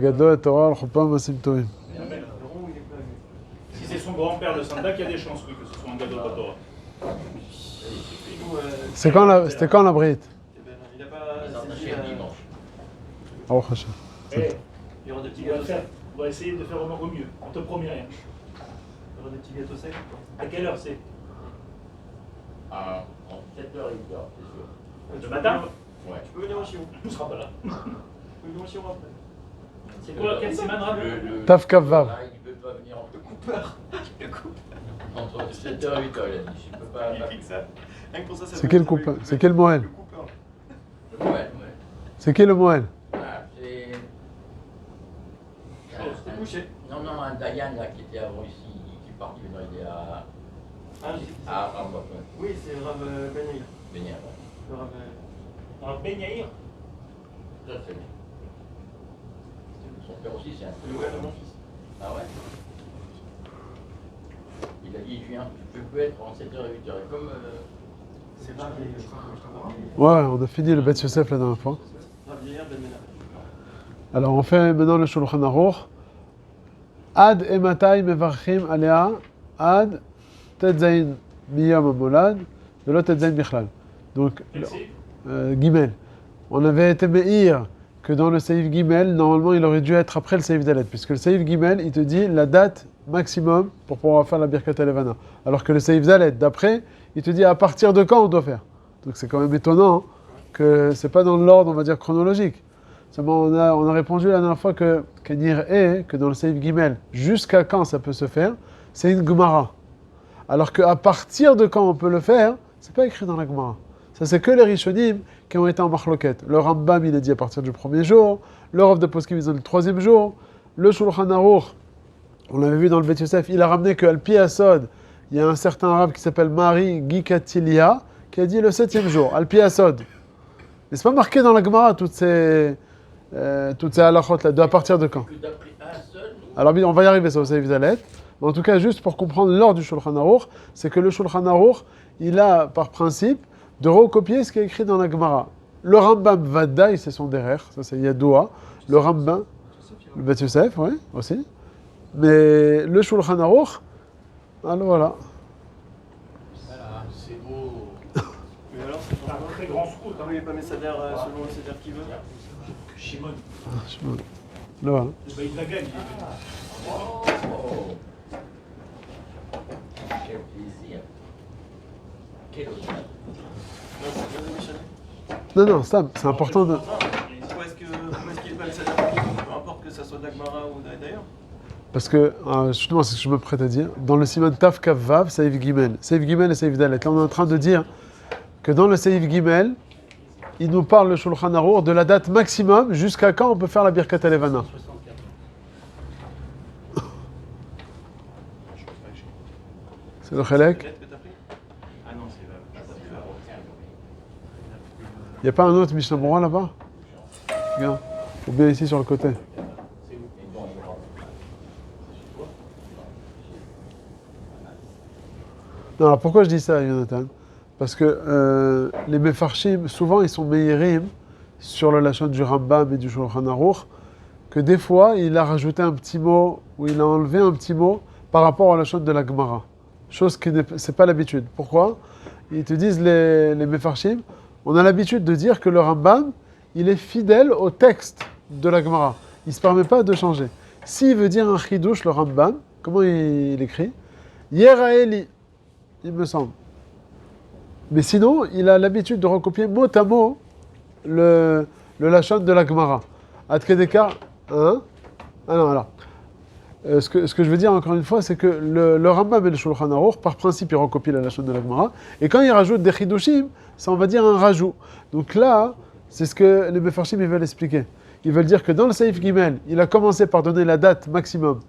Gadol, Torah, Al-Chopam, Masim Tovim. Si c'est son grand-père le Sandak, il y a des chances oui, que ce soit un Gadol Torah. C'était quand la Brit? Il a pas. dimanche. Baruch Hashem. Il y aura des petits gâteaux secs. On va essayer de faire au mieux. On te promet rien. Il y aura des petits gâteaux secs. À quelle heure c'est? À 7h, 8h, c'est sûr. Le matin? Ouais. Tu peux venir au Chion. On ne sera pas là. Tu peux venir au Chion après. C'est quoi, quelle semaine rappelle? Taf Kav Vav. Il ne peut pas venir entre Cooper. Le coupe. entre 7h et 8h, il a dit. Je peux pas. Il fixe ça. Rien que pour ça, ça C'est quel Cooper? C'est quel Moël? Le Cooper. Ouais. C'est qui le Moël? Ah, c'est. C'était couché. Non, un Dayan là, qui était avant ici, qui est parti maintenant, il est à. Ah, Rambouillet. oui, c'est Rav Ben Bénière. Le Rav. Alors, Ben Yair. Ça, c'est bien. Son père aussi, c'est un Le Noël de mon fils. Ah ouais. Il a dit, je viens, tu peux être en 7h et 8h. Comme. C'est Rav Yair, je crois. Ouais, on a fini le Bet Yosef la dernière fois. Rav Yair Ben Mena. Alors on fait maintenant le Shulchan Aruch. Ad ematai mevarchim alea ad tetzain miyom amolad velo tetzain bichlal. Donc Gimel. On avait été meir que dans le Seif Gimel, normalement il aurait dû être après le Seif Dalet, puisque le Seif Gimel il te dit la date maximum pour pouvoir faire la Birkat Levana. Alors que le Seif Dalet d'après, il te dit à partir de quand on doit faire. Donc c'est quand même étonnant hein, que c'est pas dans l'ordre on va dire chronologique. Seulement, on a répondu la dernière fois que dans le Seif Gimel, jusqu'à quand ça peut se faire, c'est une Gemara. Alors qu'à partir de quand on peut le faire, c'est pas écrit dans la Gemara. Ça, c'est que les Rishonim qui ont été en marloquette. Le Rambam, il est dit à partir du premier jour. Le Rav de Poskim, il dit le troisième jour. Le Shulchan Aruch, on l'avait vu dans le Bet Yosef, il a ramené qu'Al Pi Asod, il y a un certain Rav qui s'appelle Mari Gikatilia, qui a dit le septième jour, Al Pi Asod. Mais c'est pas marqué dans la Gemara toutes ces halachot là, à partir de quand? Alors on va y arriver ça au Seif Dalet. Mais en tout cas, juste pour comprendre l'ordre du Shulchan Aruch, c'est que le Shulchan Aruch, il a par principe de recopier ce qui est écrit dans la Gemara. Le Rambam Vadaï, c'est son derrière, ça c'est Yadoua. Le Rambam, le Bet Yosef, oui, aussi. Mais le Shulchan Aruch, alors voilà. C'est beau. Mais alors, c'est Un très grand scout. Pourquoi il n'est pas Messader selon le Seder qu'il veut? Shimon. Là, voilà. Le Baïd Dagan, Oh. Quel plaisir. Quel honneur. Non, c'est bien de Michel. Non, Sam, c'est important de... Pourquoi est-ce qu'il n'est pas Messader? Peu importe que ça soit d'Agmara ou d'ailleurs. Parce que, justement, c'est ce que je me prête à dire, dans le Siman Taf Kav Vav, Seif Gimel et Seif Dalet, là on est en train de dire que dans le Seif Gimel, il nous parle le Shulchan Aruch de la date maximum jusqu'à quand on peut faire la Birkat Levana. C'est le Chelek. Ah non, c'est Il n'y a pas un autre Mishnah Berurah là-bas? Regarde, ou bien ici sur le côté. Non, alors pourquoi je dis ça, Jonathan? Parce que les Mefarshim, souvent ils sont meïrim sur le lachon du Rambam et du Shulchan Aruch, que des fois il a rajouté un petit mot, ou il a enlevé un petit mot par rapport au lachon de la Gemara. Chose qui c'est pas l'habitude. Pourquoi? Ils te disent les Mefarshim, on a l'habitude de dire que le Rambam, il est fidèle au texte de la Gemara. Il ne se permet pas de changer. S'il veut dire un chidouche, le Rambam, comment il écrit? Yeraeli, il me semble. Mais sinon, il a l'habitude de recopier mot à mot le lachon de la Gemara. Adkedeka, hein? Ah non, alors. Ce que je veux dire encore une fois, c'est que le Rambam et le Shulchan Aruch, par principe, ils recopient la lachon de la Gemara. Et quand ils rajoutent des chidushim, ça on va dire un rajout. Donc là, c'est ce que les Mefarshim ils veulent expliquer. Ils veulent dire que dans le Seif Gimel, il a commencé par donner la date maximum.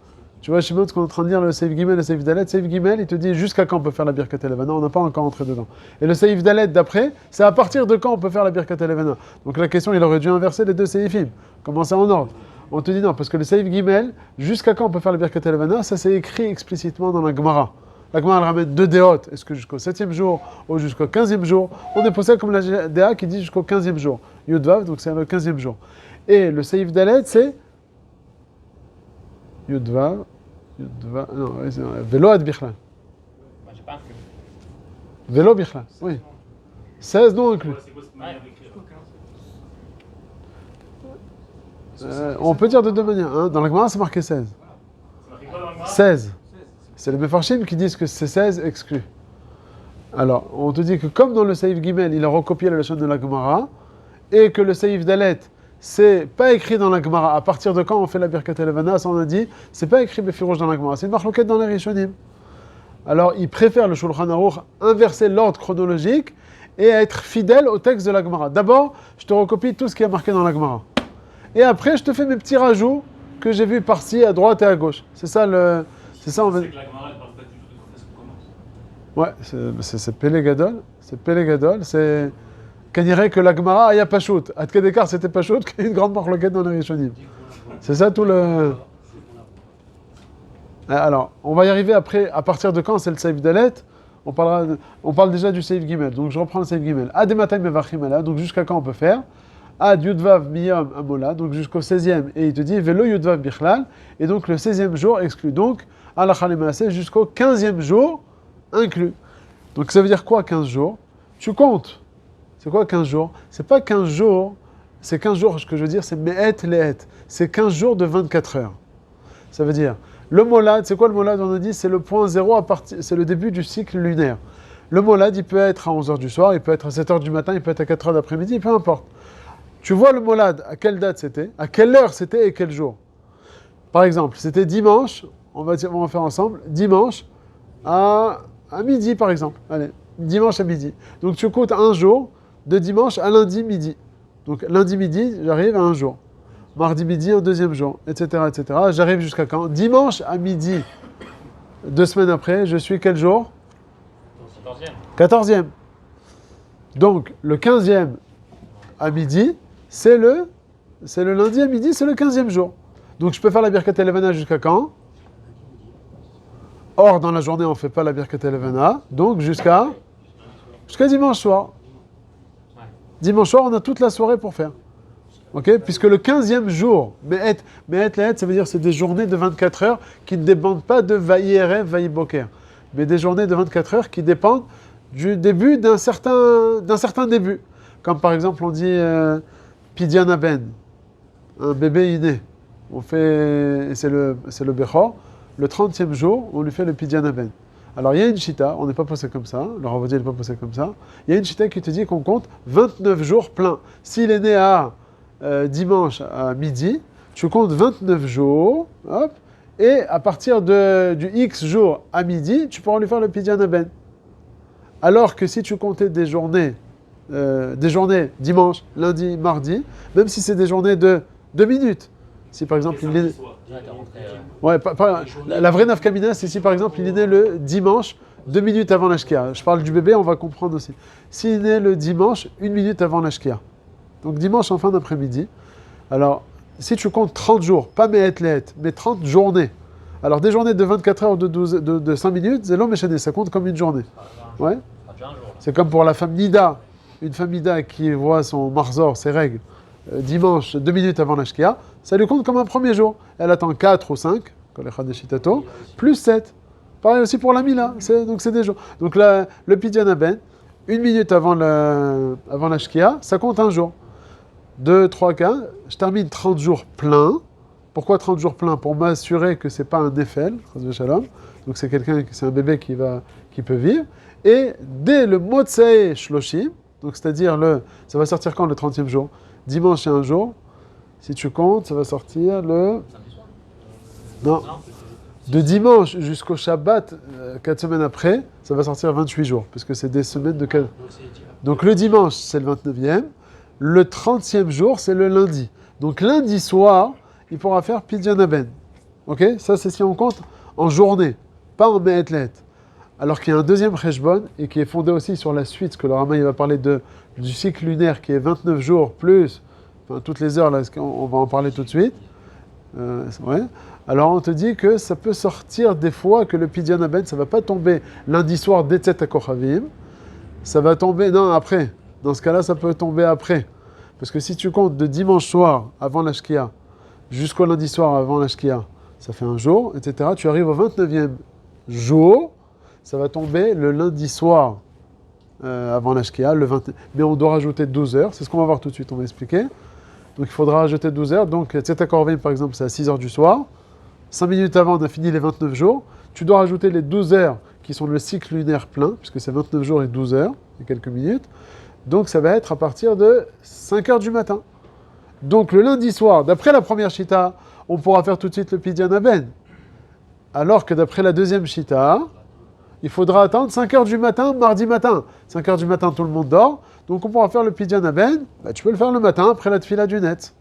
Tu vois, Shimon, ce qu'on est en train de dire, le Seif Gimel et le Seif Dalet. Seif Gimel, il te dit jusqu'à quand on peut faire la Birkat Levana. On n'a pas encore entré dedans. Et le Seif Dalet d'après, c'est à partir de quand on peut faire la Birkat Levana. Donc la question, il aurait dû inverser les deux Seifim. Commencer en ordre. On te dit non, parce que le Seif Gimel, jusqu'à quand on peut faire la Birkat Levana, ça c'est écrit explicitement dans la Gemara. La Gemara elle ramène deux déotes. Est-ce que jusqu'au 7e jour ou jusqu'au 15e jour? On est posé comme la DA qui dit jusqu'au 15e jour. Yudvav, donc c'est le 15e jour. Et le Seif Dalet, c'est Yudvav, non, Velo ad Bichlal. J'ai pas inclus. Velo Bichlal, oui. 16 non inclus. C'est quoi cette manière d'écrire? On peut dire de deux manières. Hein. Dans la Gemara, c'est marqué 16. C'est marqué quoi dans le Gemara? 16. C'est les Mefarshim qui disent que c'est 16 exclus. Alors, on te dit que comme dans le Seif Gimel, il a recopié la leçon de la Gemara, et que le Seif Dalet, c'est pas écrit dans la Gemara. À partir de quand on fait la Birkat Elevana, ça on a dit, c'est pas écrit Befirouj dans la Gemara, c'est une marloquette dans les Rishonim. Alors, il préfère le Shulchan Aruch inverser l'ordre chronologique et être fidèle au texte de la Gemara. D'abord, je te recopie tout ce qui est marqué dans la Gemara. Et après, je te fais mes petits rajouts que j'ai vus par-ci, à droite et à gauche. C'est ça le... C'est ça, on va... C'est que la Gemara, elle parle pas du tout de quand est-ce qu'on commence. Ouais, c'est Pélé Gadol. C'est Pélé Gadol. C'est... Qu'on dirait que la Gemara, il y a Pachout. À Tkedekar, c'était Pachout, qu'il y a une grande marloquette dans les Rishonim. C'est ça tout le... Alors, on va y arriver après. À partir de quand c'est le Seif Dalet? On parle déjà du Seif Gimel. Donc, je reprends le Seif Gimel. Ad Ematay Mevachim Ala. Donc, jusqu'à quand on peut faire? Ad Yudvav Miyom Amola. Donc, jusqu'au 16e. Et il te dit Velo Yudvav Bichlal. Et donc, le 16e jour exclu. Donc, Alachal Emaaseh jusqu'au 15e jour inclus. Donc, ça veut dire quoi 15 jours? Tu comptes. C'est quoi 15 jours? C'est pas 15 jours. C'est 15 jours, ce que je veux dire, c'est Me'et Le'et. C'est 15 jours de 24 heures. Ça veut dire... Le molad, c'est quoi le molad? On a dit c'est le point 0 c'est le début du cycle lunaire. Le molad, il peut être à 11h du soir, il peut être à 7h du matin, il peut être à 4h d'après-midi, peu importe. Tu vois le molad, à quelle date c'était, à quelle heure c'était et quel jour. Par exemple, c'était dimanche, on va faire ensemble, dimanche à midi par exemple. Allez, dimanche à midi. Donc tu comptes un jour de dimanche à lundi midi. Donc lundi midi, j'arrive à un jour. Mardi midi, un deuxième jour, etc., etc. J'arrive jusqu'à quand? Dimanche à midi, 2 semaines après, je suis quel jour? 14e. Donc, le 15e à midi, c'est le lundi à midi, c'est le 15e jour. Donc, je peux faire la Birkat Elevana jusqu'à quand? Or, dans la journée, on ne fait pas la Birkat Elevana. Donc, jusqu'à dimanche soir. Dimanche soir, on a toute la soirée pour faire. Ok, puisque le 15e jour, Me'et Le'et, ça veut dire que c'est des journées de 24 heures qui ne dépendent pas de Vaïerev, Vaïboker, mais des journées de 24 heures qui dépendent du début d'un certain début. Comme par exemple, on dit Pidyan Aben, un bébé inné. On fait, c'est le Bechor, le 30e jour, on lui fait le Pidyan Aben. Alors il y a une chita, on n'est pas posé comme ça, le Ravodi n'est pas posé comme ça. Il y a une chita qui te dit qu'on compte 29 jours pleins. S'il est né à dimanche à midi, tu comptes 29 jours, hop, et à partir du X jour à midi, tu pourras lui faire le Pidyan Aben. Alors que si tu comptais des journées dimanche, lundi, mardi, même si c'est des journées de 2 minutes, si par exemple il est... Ouais, la vraie nafkamina, c'est si par exemple il est né le dimanche, 2 minutes avant l'ashkia. Je parle du bébé, on va comprendre aussi. S'il est né le dimanche, 1 minute avant l'ashkia. Donc dimanche en fin d'après-midi. Alors, si tu comptes 30 jours, pas Me'et Le'et, mais 30 journées. Alors, des journées de 24 heures de 5 minutes, Zélo Méchané, ça compte comme une journée. Ouais. C'est comme pour la femme Nida. Une femme Nida qui voit son marzor, ses règles, dimanche, 2 minutes avant l'ashkia, ça lui compte comme un premier jour. Elle attend 4 ou 5, plus 7. Pareil aussi pour la Mila, donc c'est des jours. Donc le Pidyan Aben, 1 minute avant l'ashkia, ça compte un jour. 2, 3, 4, je termine 30 jours pleins. Pourquoi 30 jours pleins? Pour m'assurer que c'est pas un Nefel, donc c'est un bébé qui peut vivre. Et dès le Motsei Shloshim, donc c'est-à-dire ça va sortir quand le 30e jour? Dimanche c'est un jour. Si tu comptes, ça va sortir le... Non. De dimanche jusqu'au Shabbat, 4 semaines après, ça va sortir 28 jours, parce que c'est des semaines de 4... Donc le dimanche, c'est le 29e. Le 30e jour, c'est le lundi. Donc lundi soir, il pourra faire Pidyan Aben. Ok? Ça, c'est si on compte en journée, pas en Me'et Le'et. Alors qu'il y a un deuxième Cheshbon, et qui est fondé aussi sur la suite, que le Rama il va parler du cycle lunaire, qui est 29 jours plus, enfin toutes les heures, là, on va en parler tout de suite. Ouais. Alors on te dit que ça peut sortir des fois que le Pidyan Aben, ça ne va pas tomber lundi soir d'Etzet HaKochavim, ça va tomber, non, après. Dans ce cas-là, ça peut tomber après. Parce que si tu comptes de dimanche soir avant l'ashkia jusqu'au lundi soir avant l'ashkia, ça fait un jour, etc. Tu arrives au 29e jour, ça va tomber le lundi soir avant la Shkia, mais on doit rajouter 12 heures, c'est ce qu'on va voir tout de suite, on va expliquer. Donc il faudra rajouter 12 heures, donc Tzeta Korvim par exemple c'est à 6 heures du soir, 5 minutes avant on a fini les 29 jours, tu dois rajouter les 12 heures qui sont le cycle lunaire plein, puisque c'est 29 jours et 12 heures, et quelques minutes, donc ça va être à partir de 5 heures du matin. Donc le lundi soir, d'après la première Shita, on pourra faire tout de suite le Pidyan Aben. Alors que d'après la deuxième Shita, il faudra attendre 5 heures du matin, mardi matin. 5 heures du matin, tout le monde dort. Donc on pourra faire le Pidyan Aben. Tu peux le faire le matin, après la Tfila du net.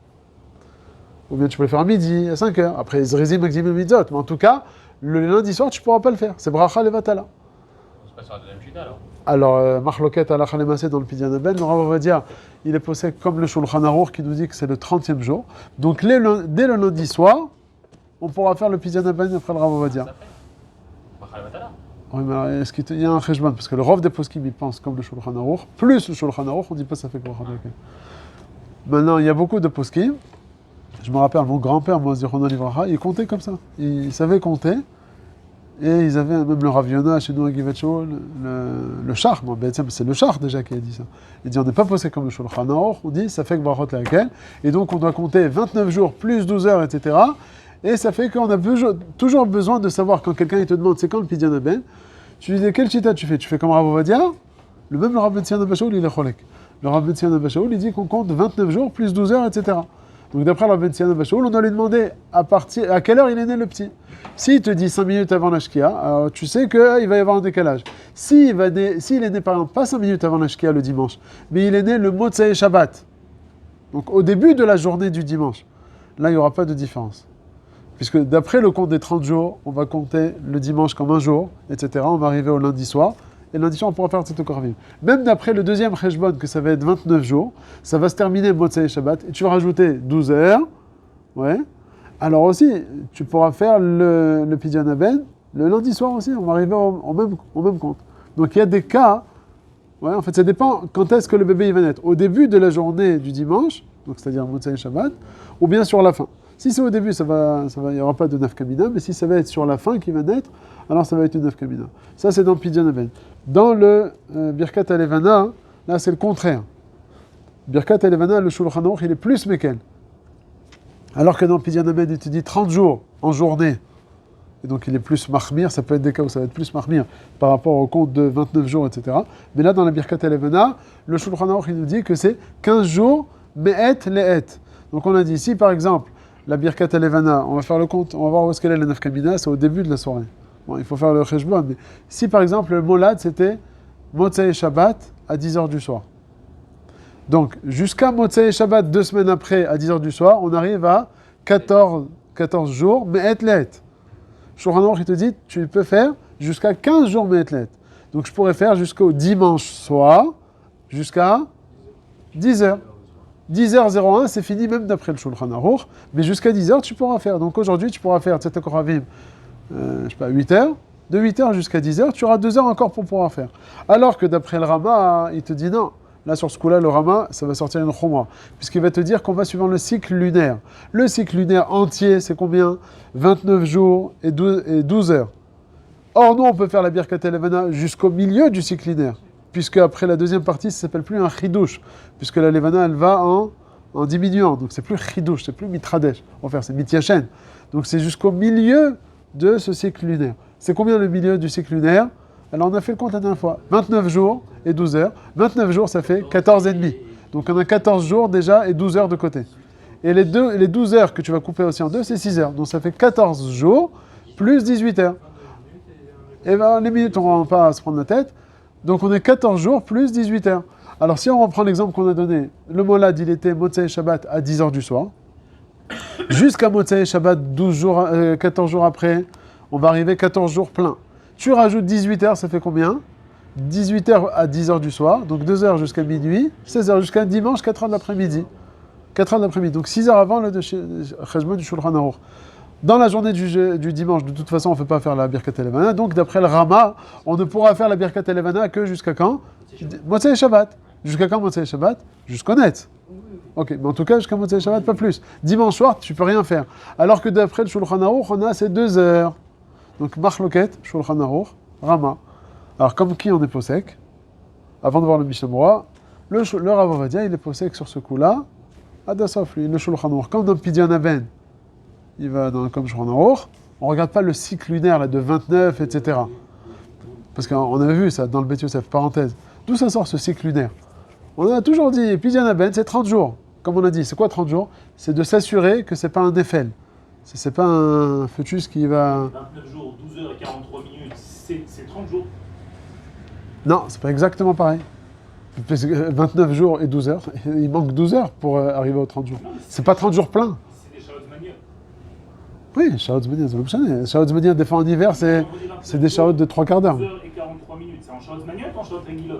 Ou bien tu peux le faire à midi, à 5 heures. Après Zrizi Maximum Mitzot. Mais en tout cas, le lundi soir, tu ne pourras pas le faire. C'est Bracha Levatala. C'est pas sur la deuxième chita alors. Alors, Marloket Alakha Lemassé dans le Pidyan Aben, le Rav va dire, il est posé comme le Shulchan Aruch qui nous dit que c'est le 30e jour. Donc dès le lundi soir, on pourra faire le Pidyan Aben après le Rav va dire. Oui, mais alors, est-ce qu'il y a un cheshbon? Parce que le Rav des poskim, il pense comme le Shulchan Aruch, plus le Shulchan Aruch, on ne dit pas ça fait quoi. Maintenant, il y a beaucoup de poskim. Je me rappelle, mon grand-père, moi, Zichrono Livracha, il comptait comme ça. Il savait compter. Et ils avaient même le Rav Yonah chez nous à Givetcho, le char. Bon, c'est le char déjà qui a dit ça. Il dit on n'est pas posé comme le Shulchan Aruch, on dit ça fait que Brachot laquelle. Et donc on doit compter 29 jours plus 12 heures, etc. Et ça fait qu'on a toujours besoin de savoir quand quelqu'un il te demande c'est quand le Pidyan Aben, tu lui dis quel chita tu fais? Tu fais comme Rav Ovadia? Le même le Rav Ben Sion Abba Shaul, il est cholek. Le Rav Ben Sion Abba Shaul, il dit qu'on compte 29 jours plus 12 heures, etc. Donc d'après le Rav Ben Sion Abba Shaul, on doit lui demander à quelle heure il est né le petit. S'il te dit 5 minutes avant la Shkia, alors tu sais qu'il va y avoir un décalage. S'il est né par exemple pas 5 minutes avant la Shkia le dimanche, mais il est né le Motzei Shabbat, donc au début de la journée du dimanche, là il n'y aura pas de différence. Puisque d'après le compte des 30 jours, on va compter le dimanche comme un jour, etc. On va arriver au lundi soir, et le lundi soir on pourra faire Tzeta Korvim. Même d'après le deuxième cheshbon, que ça va être 29 jours, ça va se terminer Motzei Shabbat, et tu vas rajouter 12 heures, ouais. Alors aussi, tu pourras faire le Pidyan Aben le lundi soir aussi, on va arriver au même compte. Donc il y a des cas, ouais, en fait ça dépend quand est-ce que le bébé il va naître. Au début de la journée du dimanche, donc c'est-à-dire Motzei Shabbat, ou bien sur la fin. Si c'est au début, il n'y aura pas de nafkamina, mais si ça va être sur la fin qui va naître, alors ça va être une nafkamina. Ça c'est dans le Pidyan Aben. Dans le Birkat Alevana, là c'est le contraire. Birkat Alevana, le Shulchan Aruch, il est plus mekel. Alors que dans le Pidyan Aben, il te dit 30 jours en journée. Et donc il est plus mahmir, ça peut être des cas où ça va être plus mahmir par rapport au compte de 29 jours, etc. Mais là, dans la Birkat Alevana, le Shulchan Aruch, il nous dit que c'est 15 jours, me'et le'et. Donc on a dit, si par exemple, la Birkat Alevana, on va faire le compte, on va voir où est-ce qu'elle est la nafkamina, c'est au début de la soirée. Bon, il faut faire le cheshbon, mais si par exemple le molad c'était Motzei Shabbat à 10h du soir. Donc jusqu'à Motzei Shabbat 2 semaines après à 10h du soir, on arrive à 14 jours, mais et Shulchan Aruch il te dit, tu peux faire jusqu'à 15 jours, mais et Donc je pourrais faire jusqu'au dimanche soir, jusqu'à 10h. 10h01, c'est fini même d'après le Shulchan Aruch, mais jusqu'à 10h, tu pourras faire. Donc aujourd'hui, tu pourras faire Tzeta Korvim, 8h. De 8h jusqu'à 10h, tu auras 2 heures encore pour pouvoir faire. Alors que d'après le Rama, il te dit non. Là, sur ce coup-là, le Rama, ça va sortir une chumra, puisqu'il va te dire qu'on va suivre le cycle lunaire. Le cycle lunaire entier, c'est combien? 29 jours et 12 heures. Or, nous, on peut faire la Birkat Alevana jusqu'au milieu du cycle lunaire. Puisque après la deuxième partie, ça s'appelle plus un chidouche, puisque la levana, elle va en diminuant. Donc c'est plus chidouche, c'est plus mitradesh. On va faire, c'est mityachen. Donc c'est jusqu'au milieu de ce cycle lunaire. C'est combien le milieu du cycle lunaire? Alors on a fait le compte la dernière fois. 29 jours et 12 heures. 29 jours, ça fait 14 et demi. Donc on a 14 jours déjà et 12 heures de côté. Et les 12 heures que tu vas couper aussi en deux, c'est 6 heures. Donc ça fait 14 jours plus 18 heures. Et bien les minutes, on ne va pas se prendre la tête. Donc on est 14 jours plus 18 heures. Alors si on reprend l'exemple qu'on a donné, le molad il était Motzei Shabbat à 10h du soir. Jusqu'à Motzei Shabbat 14 jours après, on va arriver 14 jours plein. Tu rajoutes 18 heures, ça fait combien? 18 heures à 10h du soir, donc 2 heures jusqu'à minuit, 16 heures jusqu'à dimanche, 4 heures de l'après-midi. 4 heures de l'après-midi, donc 6 heures avant le cheshbon du Shulchan Aruch. Dans la journée du dimanche, de toute façon, on ne peut pas faire la Birkat Alevana. Donc, d'après le Rama, on ne pourra faire la Birkat Alevana que jusqu'à quand? Motzei Shabbat. Jusqu'à quand Motzei Shabbat? Jusqu'au net. Ok, mais en tout cas, jusqu'à Motzei Shabbat, pas plus. Dimanche soir, tu peux rien faire. Alors que d'après le Shulchan Aruch, on a ces 2 heures. Donc, Marloket, Shulchan Aruch, Rama. Alors, comme qui on est posek? Avant de voir le Mishnah Berurah, le Rav Ovadia, il est posek sur ce coup-là. Adasof, lui, le Shulchan Aruch. Comme dans Pidyon Aben, il va comme Shulchan Aruch, on ne regarde pas le cycle lunaire là, de 29, etc. Parce qu'on avait vu ça dans le Bet Yosef, parenthèse. D'où ça sort ce cycle lunaire? On a toujours dit, Pidyon Aben, c'est 30 jours. Comme on a dit, c'est quoi 30 jours? C'est de s'assurer que c'est pas un Eiffel. C'est pas un fœtus qui va... 29 jours, 12 heures et 43 minutes, c'est 30 jours. Non, c'est pas exactement pareil. Parce que 29 jours et 12 heures, il manque 12 heures pour arriver aux 30 jours. C'est pas 30 jours pleins. C'est des Shalot Mania. Oui, Shalot Zmania, c'est pas le Shalot Zmania, des fois en hiver, c'est des Shalot de 3 quarts d'heure. 12 heures et 43 minutes, c'est en Shalot Mania ou en Shalot Regila?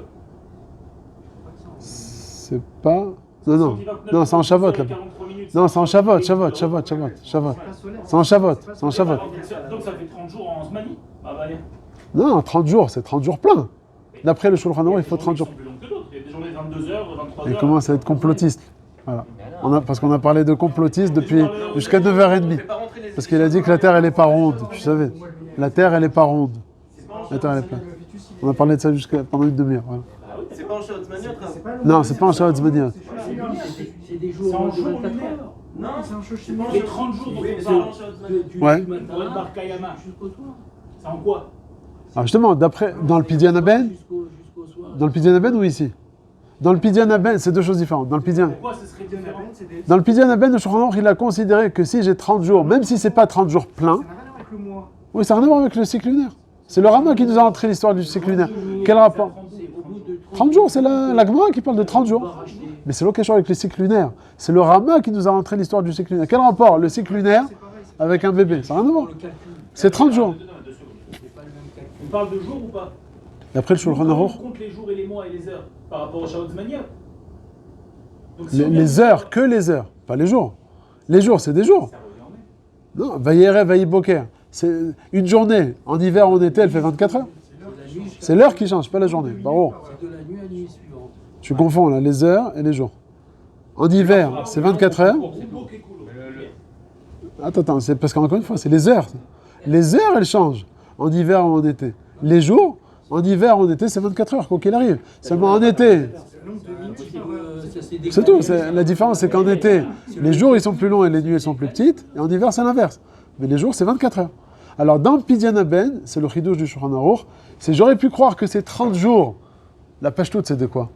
C'est pas... Non, c'est en Shavuot là-bas. Non, c'est en Shavuot. C'est en Shavuot. Donc ça fait 30 jours en Zmani. Ah bah, Non, 30 jours, c'est 30 jours pleins. D'après le Shulchan Aruch, il faut 30 jours. Plus longues que d'autres. Il y a des journées de 22 heures, 23 Il heures. commence à être complotiste. Voilà. Parce qu'on a parlé de complotiste depuis jusqu'à 9h30. Parce qu'il a dit que la Terre, elle n'est pas ronde. Tu savais. La Terre, elle n'est pas ronde. La Terre, elle est plate. On a parlé de ça pendant une demi-heure. Voilà. C'est pas en Shalot Zmania, Non, c'est pas en Shabbat Zmania. C'est des C'est jours en de jour 24 lunaire. heures. Non, c'est un Shalot Les 30 jours dont on parle Ouais. Du matin pour être Bar Kayama. jusqu'au soir. C'est en quoi? Alors justement, d'après, dans le Pidyon Aben, Jusqu'au soir. dans le Pidyon Aben ou ici? Dans le Pidyon Aben, c'est 2 choses différentes. Dans le Pidyon Pourquoi ce serait différent? Aben, le Shulchan Aruch, il a considéré que si j'ai 30 jours, même si c'est pas 30 jours pleins, oui, ça n'a rien à voir avec le cycle lunaire. C'est le Rama qui nous a rentré l'histoire du cycle lunaire. Quel rapport? 30 jours, c'est la Gemara qui parle de 30 jours. Mais c'est l'autre question avec le cycle lunaire. C'est le Rama qui nous a rentré l'histoire du cycle lunaire. Quel rapport, le cycle lunaire, avec un bébé? Ça n'a rien à voir. C'est 30 jours. On parle de jours ou pas? D'après le Shulchan Aruch, On compte les jours et les mois et les heures par rapport au Shalot Zmania. Donc, si les heures, que les heures, pas les jours. Les jours, c'est des jours. Ça revient en mai. Non, Vayerev, Vayiboker. C'est une journée. En hiver, en été, elle fait 24 heures. C'est l'heure qui change, pas la journée. Bravo. C'est de la nuit à la nuit suivante. Tu confonds là, les heures et les jours. En hiver, c'est 24 heures. Attends, c'est parce qu'encore une fois, c'est les heures. Les heures, elles changent. En hiver ou en été. Les jours, en hiver ou en été, c'est 24 heures, quoi qu'il arrive. Seulement en été. C'est tout. La différence, c'est qu'en été, les jours, ils sont plus longs et les nuits, elles sont plus petites. Et en hiver, c'est l'inverse. Mais les jours, c'est 24 heures. Alors, dans Pidyon Aben, c'est le chidouche du Shulchan Aruch, j'aurais pu croire que c'est 30 jours. La pêche toute, c'est de quoi?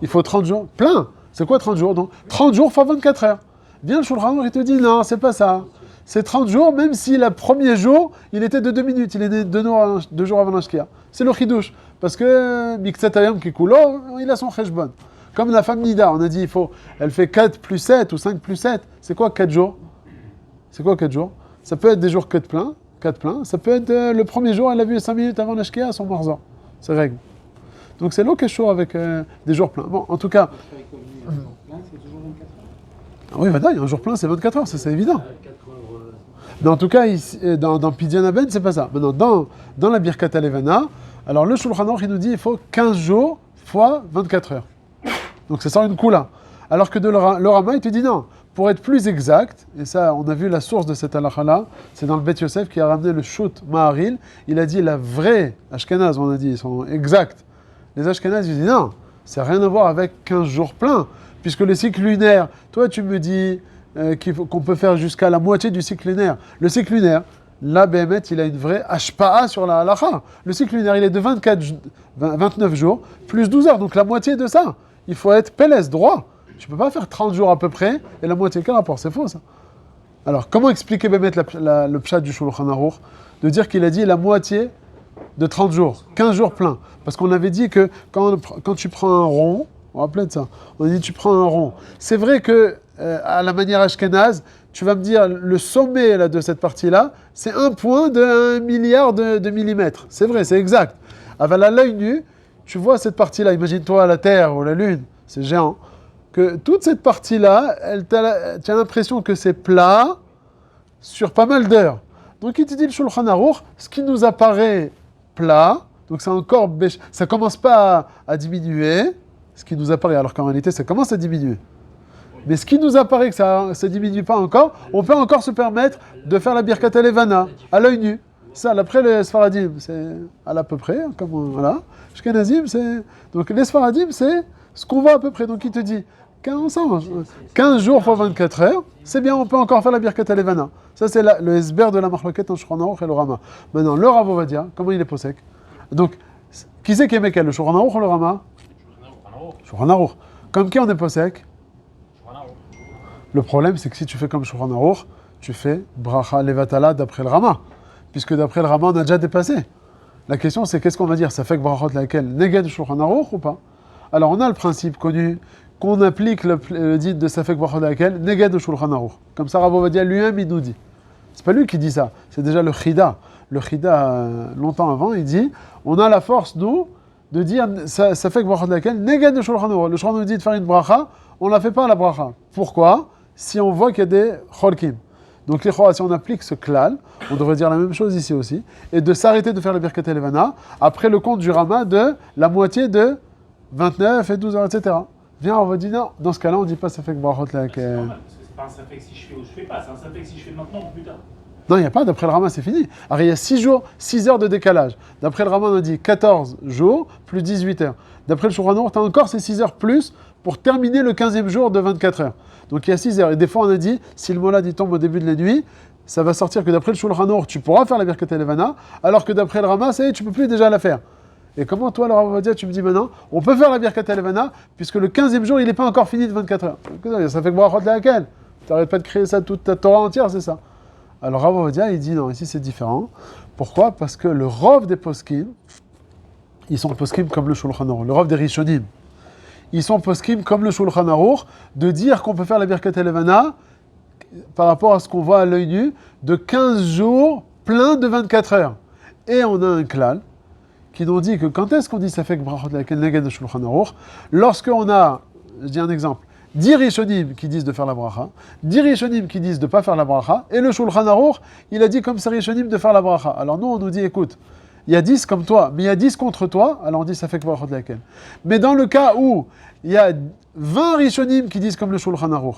Il faut 30 jours. Plein. C'est quoi 30 jours? Donc, 30 jours fois 24 heures. Viens le Shulchan Aruch, il te dit non, c'est pas ça. C'est 30 jours, même si le premier jour, il était de 2 minutes. Il est né 2 jours avant l'Ashkia. C'est le chidouche. Parce que Miktsat Ayam Kikulo, il a son cheshbon. Comme la femme Nida, on a dit, elle fait 4 plus 7 ou 5 plus 7. C'est quoi 4 jours? C'est quoi 4 jours? Ça peut être des jours 4 pleins. Ça peut être le premier jour, elle a vu 5 minutes avant l'Ashkia, son morzor. C'est règle. Donc c'est l'eau qui est chaud avec des jours pleins. Bon, en tout cas. Oui, voilà, il y a un jour plein, c'est 24 heures, ça c'est évident. Mais en tout cas, ici, dans Pidyon Aben, c'est pas ça. Maintenant, dans la Birkat Alevana, alors le Shulchan Aruch, il nous dit il faut 15 jours fois 24 heures. Donc ça sort une coula. Alors que le Rama, il te dit non. Pour être plus exact, et ça, on a vu la source de cette halakha-là, c'est dans le Bet Yosef qui a ramené le Shoot Maharil. Il a dit la vraie Ashkenaz, on a dit, ils sont exacts. Les Ashkenaz, ils disent non, ça n'a rien à voir avec 15 jours pleins, puisque le cycle lunaire, toi tu me dis qu'on peut faire jusqu'à la moitié du cycle lunaire. Le cycle lunaire, là, Béhémet, il a une vraie ashpa'a sur la halakha. Le cycle lunaire, il est de 29 jours, plus 12 heures, donc la moitié de ça. Il faut être pélès, droit. Tu ne peux pas faire 30 jours à peu près, et la moitié, quel rapport? C'est faux, ça. Alors, comment expliquer, Bémet, le pshat du Shulchan Aruch, de dire qu'il a dit la moitié de 30 jours, 15 jours pleins? Parce qu'on avait dit que quand tu prends un rond, on va appeler de ça, on a dit tu prends un rond. C'est vrai que, à la manière ashkénaze, tu vas me dire, le sommet là, de cette partie-là, c'est 1 point de 1 milliard de millimètres. C'est vrai, c'est exact. À l'œil nu, tu vois cette partie-là, imagine-toi la Terre ou la Lune, c'est géant. Que toute cette partie-là, tu as l'impression que c'est plat sur pas mal d'heures. Donc il te dit le Shulchan Aruch, ce qui nous apparaît plat, donc c'est encore, ça commence pas à diminuer, ce qui nous apparaît, alors qu'en réalité ça commence à diminuer. Mais ce qui nous apparaît que ça ne diminue pas encore, on peut encore se permettre de faire la Birkat Elevana à l'œil nu. Ça, après les Sfaradim, c'est à peu près, comme voilà. Ashkenazim, c'est. Donc les Sfaradim, c'est ce qu'on voit à peu près. Donc il te dit 15 jours fois 24 heures, c'est bien, on peut encore faire la Birkat Elevana. Ça, c'est le esber de la Marloquette en Shulchan Aruch et le Rama. Maintenant, le Rav Ovadia, comment il est posek? Donc, qui c'est qui est Mekel, le Shulchan Aruch ou le Rama? Shulchan Aruch. Comme qui on est posek? Le problème, c'est que si tu fais comme Shulchan Aruch, tu fais Bracha Levatala d'après le Rama. Puisque d'après le Rama, on a déjà dépassé. La question, c'est qu'est-ce qu'on va dire? Ça fait que Brachot laquelle Neged Shulchan Aruch ou pas? Alors, on a le principe connu qu'on applique le dit de Safek Brachot laquelle Neged Shulchan Aruch. Comme ça, Rav Ovadia lui-même, il nous dit. C'est pas lui qui dit ça, c'est déjà le Chida. Le Chida, longtemps avant, il dit on a la force, nous, de dire Safek Brachot laquelle Neged Shulchan Aruch. Le Shulchan nous dit de faire une bracha, on la fait pas la bracha. Pourquoi? Si on voit qu'il y a des Cholkim. Donc, si on applique ce klal, on devrait dire la même chose ici aussi, et de s'arrêter de faire le Birkat Elevana après le compte du Rama de la moitié de 29 et 12 heures, etc. Viens, on va dire non, dans ce cas-là, on ne dit pas ça fait que brachot là. C'est normal, parce que c'est pas un safek si je fais ou je fais pas, c'est un safek si je fais maintenant ou plus tard. Non, il n'y a pas, d'après le Rama, c'est fini. Alors, il y a 6 jours, 6 heures de décalage. D'après le Rama, on a dit 14 jours plus 18 heures. D'après le Shulchan Aruch, tu as encore ces 6 heures plus pour terminer le 15e jour de 24 heures. Donc il y a 6 heures. Et des fois, on a dit, si le molad il tombe au début de la nuit, ça va sortir que d'après le Shulchan Aruch, tu pourras faire la Birkat Elevana, alors que d'après le Rama, ça y est, tu ne peux plus déjà la faire. Et comment toi, le Rav Ovadia, tu me dis maintenant, on peut faire la Birkat Elevana, puisque le 15e jour, il n'est pas encore fini de 24 heures. Ça fait que brachot laquelle? Tu n'arrêtes pas de créer ça toute ta Torah entière, c'est ça? Alors Rav Ovadia, il dit non, ici c'est différent. Pourquoi? Parce que le Rov des Poskim, ils sont poskim comme le Shulchan Aruch, le Rov des Rishonim. Ils sont poskim comme le Shulchan Aruch, de dire qu'on peut faire la Birkat Elevana par rapport à ce qu'on voit à l'œil nu, de 15 jours plein de 24 heures. Et on a un klal qui nous dit que quand est-ce qu'on dit ça fait que brachot laquelle neged de Shulchan Aruch, lorsqu'on a, je dis un exemple, 10 Rishonim qui disent de faire la bracha, 10 Rishonim qui disent de ne pas faire la bracha, et le Shulchan Aruch, il a dit comme c'est Rishonim de faire la bracha. Alors nous, on nous dit, écoute, il y a 10 comme toi, mais il y a 10 contre toi, alors on dit ça fait que brachot laquelle. Mais dans le cas où il y a 20 Rishonim qui disent comme le Shulchan Aruch,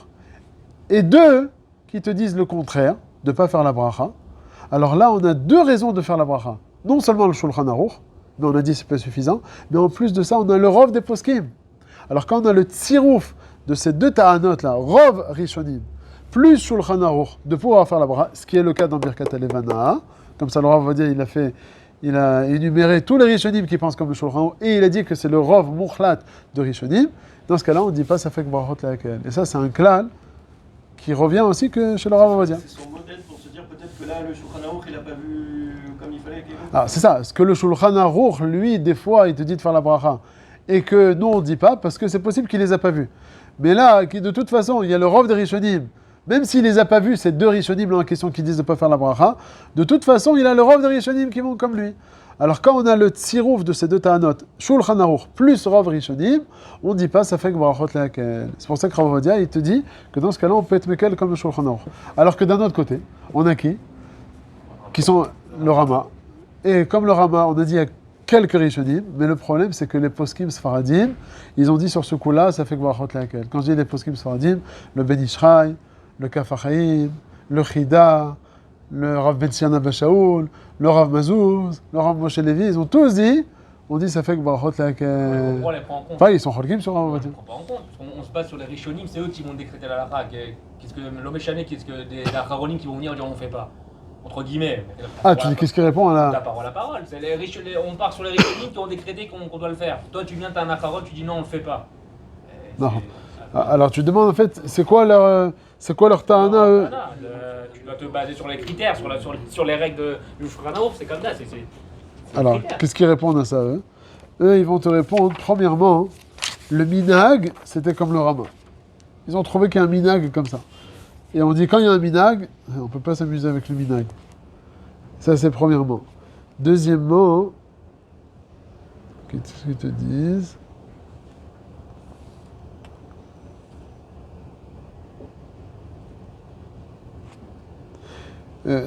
et 2 qui te disent le contraire, de ne pas faire la bracha, alors là, on a 2 raisons de faire la bracha. Non seulement le Shulchan Aruch, mais on a dit que ce n'est pas suffisant, mais en plus de ça, on a le Rov des Poskim. Alors quand on a le Tzirouf de ces 2 Ta'anot là, Rov Rishonim, plus Shulchan Aruch, de pouvoir faire la bracha, ce qui est le cas dans Birkat Elevana, comme ça le Rav va dire, il a énuméré tous les Rishonim qui pensent comme le Shulchan Aruch, et il a dit que c'est le Rov Mukhlat de Rishonim. Dans ce cas-là, on ne dit pas ça fait que brachot laquelle. Et ça, c'est un klal qui revient aussi que chez le Rav Ovadia. C'est son modèle pour se dire peut-être que là, le Shulchan Aruch, il n'a pas vu comme il fallait. Ah, c'est ça. Ce que le Shulchan Aruch, lui, des fois, il te dit de faire la bracha. Et que nous, on ne dit pas, parce que c'est possible qu'il ne les a pas vus. Mais là, de toute façon, il y a le Rov des Rishonim. Même s'il ne les a pas vus, ces 2 Rishonim là en question qui disent de ne pas faire la bracha, de toute façon, il a le Rov des Rishonim qui vont comme lui. Alors quand on a le Tzirouf de ces 2 Ta'anot, Shulchan Aruch plus Rov Rishonim, on ne dit pas ça fait que brachot laquelle. C'est pour ça que Rav Ovadia, il te dit que dans ce cas-là, on peut être Mekel comme le Shulchan Aruch. Alors que d'un autre côté, on a qui sont le Rama. Et comme le Rama, on a dit il y a quelques Rishonim, mais le problème c'est que les Poskim Sfaradim, ils ont dit sur ce coup-là, ça fait que brachot laquelle. Quand je dis les Poskim Sfaradim, le Ben Ishraï, le Kaf HaChaim, le Chida, le Rav Ben Sion Abba Shaul, le Rav Mazouz, le Rav Moshe Levi, ils ont tous dit, on dit ça fait que brachot laquelle. On les prend en compte. Enfin, ils sont Cholkim sur Rav On Ovadia. les prend pas en compte, parce qu'on se base sur les Rishonim, c'est eux qui vont décréter la halakha. Qu'est-ce que l'Omeshane, qu'est-ce que des Acharonim qui vont venir dire on ne fait pas, entre guillemets. Ah, tu dis qu'est-ce qui répond à La la... parole à parole. C'est on part sur les Rishonim qui ont décrété qu'on doit le faire. Toi, tu viens, tu as un Acharon, tu dis non, on le fait pas. Non. Alors tu demandes en fait, c'est quoi leur ta'ana eux? Tu dois te baser sur les critères, sur les règles du Shulchan Aruch, c'est comme ça. C'est Alors, qu'est-ce qu'ils répondent à ça, eux? Eux, ils vont te répondre, premièrement, le minag, c'était comme le Rama. Ils ont trouvé qu'il y a un minag comme ça. Et on dit, quand il y a un minag, on ne peut pas s'amuser avec le minag. Ça, c'est premièrement. Deuxièmement, qu'est-ce qu'ils te disent?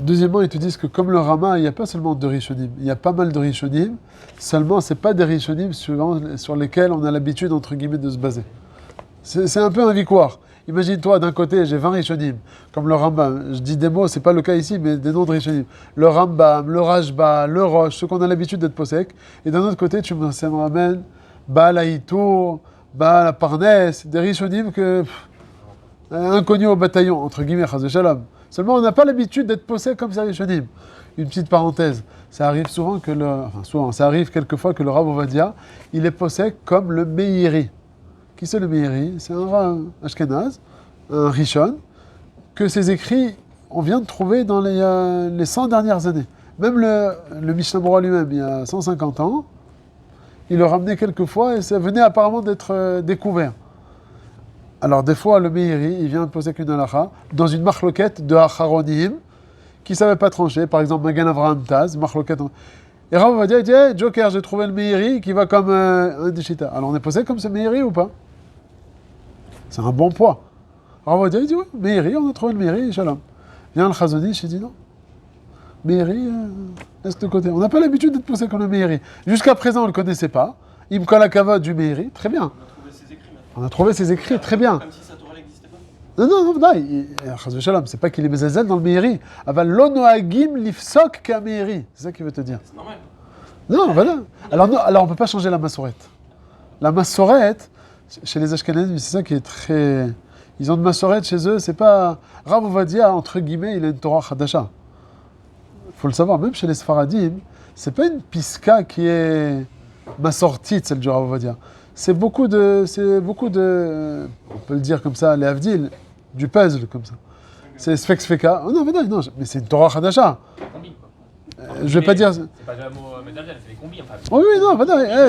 Deuxièmement, ils te disent que comme le Rama, il n'y a pas seulement 2 Rishonim, il y a pas mal de Rishonim, seulement ce n'est pas des Rishonim sur lesquels on a l'habitude, entre guillemets, de se baser. C'est un peu un victoire. Imagine-toi, d'un côté, j'ai 20 Rishonim, comme le Rambam. Je dis des mots, c'est pas le cas ici, mais des noms de Rishonim. Le Rambam, le Rashba, le Rosh, ceux qu'on a l'habitude d'être posek. Et d'un autre côté, ça me ramène Baal Haïtour, Baal Parnes, des Rishonim inconnus au bataillon, entre guillemets, chas v'shalom. Seulement, on n'a pas l'habitude d'être posek comme ça, Rishonim. Une petite parenthèse, ça arrive ça arrive quelquefois que le Rav Ovadia, il est posek comme le Meiri. Qui c'est le Meiri? C'est un Rav Ashkenaz, un Rishon, que ses écrits, on vient de trouver dans les 100 dernières années. Même le Mishnah Berurah lui-même, il y a 150 ans, il le ramenait quelquefois et ça venait apparemment d'être découvert. Alors des fois, le Meiri, il vient poser qu'une halakha dans une marloquette de Acharonim qui ne savait pas trancher, par exemple Magen Avraham Taz, marloquette. Et Rav Ovadia, il dit hey, Joker, j'ai trouvé le Meiri qui va comme un Deshita. Alors on est posé comme ce Meiri ou pas? C'est un bon poids. Rav Ovadia, il dit oui, Meiri, on a trouvé le Meiri, shalom. Vient le Chazonish, il dit non. Meiri, laisse de côté. On n'a pas l'habitude d'être posé comme le Meiri. Jusqu'à présent, on ne le connaissait pas. Il me colle la cavode du Meiri, très bien. On a trouvé ses écrits, très bien. Comme si sa Torah n'existait pas. Non, Shalom, c'est pas qu'il est Mezazel dans le Meiri. Aval lo noagim lifsok ka Meiri. C'est ça qu'il veut te dire. C'est normal. Non, voilà. Alors on peut pas changer la massorette. La massorette, chez les Ashkenazim, c'est ça qui est très... Ils ont de massorette chez eux, c'est pas... Rav Ovadia, entre guillemets, il a une Torah Chadasha. Faut le savoir, même chez les Sfaradim, c'est pas une piska qui est massortite, celle du Rav Ovadia. C'est beaucoup de, on peut le dire comme ça, les Havdil, du puzzle comme ça. C'est Sfek-Sfeka. Oh non, mais c'est une Torah Chadasha. Combine, quoi. Je vais pas dire... C'est pas le mot métal, c'est des combis, enfin. Oh oui, non,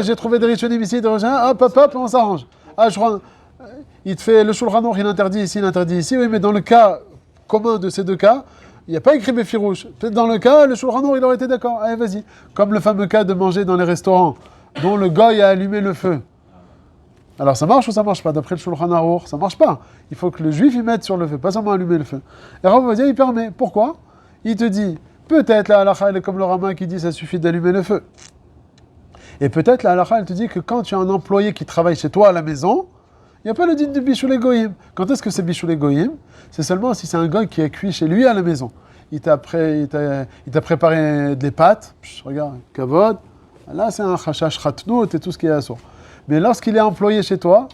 j'ai trouvé des Rishonim ici, des Rishonim, hop, on s'arrange. Ah, je crois, il te fait le Shulchan Aruch, il interdit ici, oui, mais dans le cas commun de ces deux cas, il n'y a pas écrit Befirouche. Peut-être dans le cas, le Shulchan Aruch, il aurait été d'accord. Allez, vas-y. Comme le fameux cas de manger dans les restaurants, dont le goy a allumé le feu. Alors ça marche ou ça marche pas? D'après le Shulchan Aruch, ça marche pas. Il faut que le juif y mette sur le feu, pas seulement allumer le feu. Et Rav Ovadia, il permet. Pourquoi? Il te dit, peut-être la halakha, elle est comme le rabbin qui dit ça suffit d'allumer le feu. Et peut-être la halakha, elle te dit que quand tu as un employé qui travaille chez toi à la maison, il n'y a pas le din de Bichoul Goyim. Quand est-ce que c'est Bichoul Goyim? C'est seulement si c'est un goy qui a cuit chez lui à la maison. Il t'a préparé des pâtes, regarde, kavod. Là, c'est un chashash chatnout et tout ce qui est assourd. Mais lorsqu'il est employé chez toi,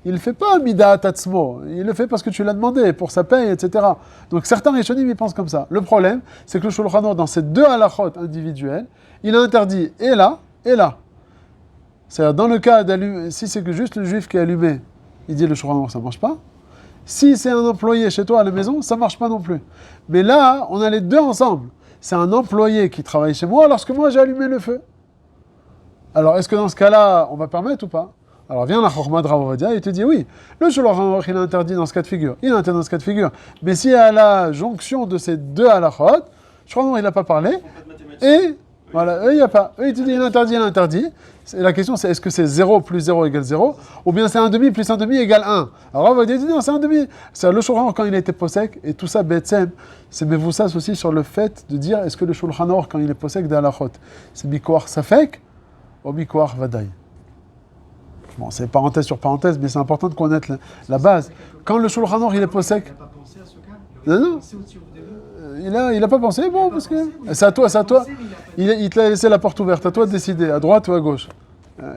il ne fait pas midat tatzmo. Il le fait parce que tu l'as demandé, pour sa paye, etc. Donc certains Rishonim, ils pensent comme ça. Le problème, c'est que le Shulchan Aruch, dans ces deux halachot individuels, il a interdit et là, et là. C'est-à-dire, dans le cas d'allumer, si c'est que juste le juif qui est allumé, il dit le Shulchan Aruch, ça ne marche pas. Si c'est un employé chez toi à la maison, ça ne marche pas non plus. Mais là, on a les deux ensemble. C'est un employé qui travaille chez moi lorsque moi j'ai allumé le feu. Alors, est-ce que dans ce cas-là, on va permettre ou pas? Alors, vient la Chorma de Rav Ovadia et il te dit oui, le Shulchan Aruch, il est interdit dans ce cas de figure. Il est interdit dans ce cas de figure. Mais si à la jonction de ces deux halachot, le Shulchan Aruch, il n'a pas parlé, et voilà, eux, il n'y a pas. Eux, il te dit il est interdit. La question, c'est est-ce que c'est 0 plus 0 égale 0, ou bien c'est 1,5 plus 1,5 égale 1. Alors, Rav Ovadia dit non, c'est 1,5. C'est le Shulchan Aruch, quand il a été posek, et tout ça, Betsem, c'est Mevoussas aussi sur le fait de dire est-ce que le Shulchan Aruch, quand il est posek des halachot, c'est Mikoar Safek, ou Mikoar Vadaï. Bon, c'est parenthèse sur parenthèse, mais c'est important de connaître la base. Quand le Shulchan Aruch, il est posek... Il n'a pas pensé à ce cas? Non. Il n'a pas pensé, bon, parce que... C'est à toi. Il te l'a laissé la porte ouverte, à toi de décider, à droite ou à gauche.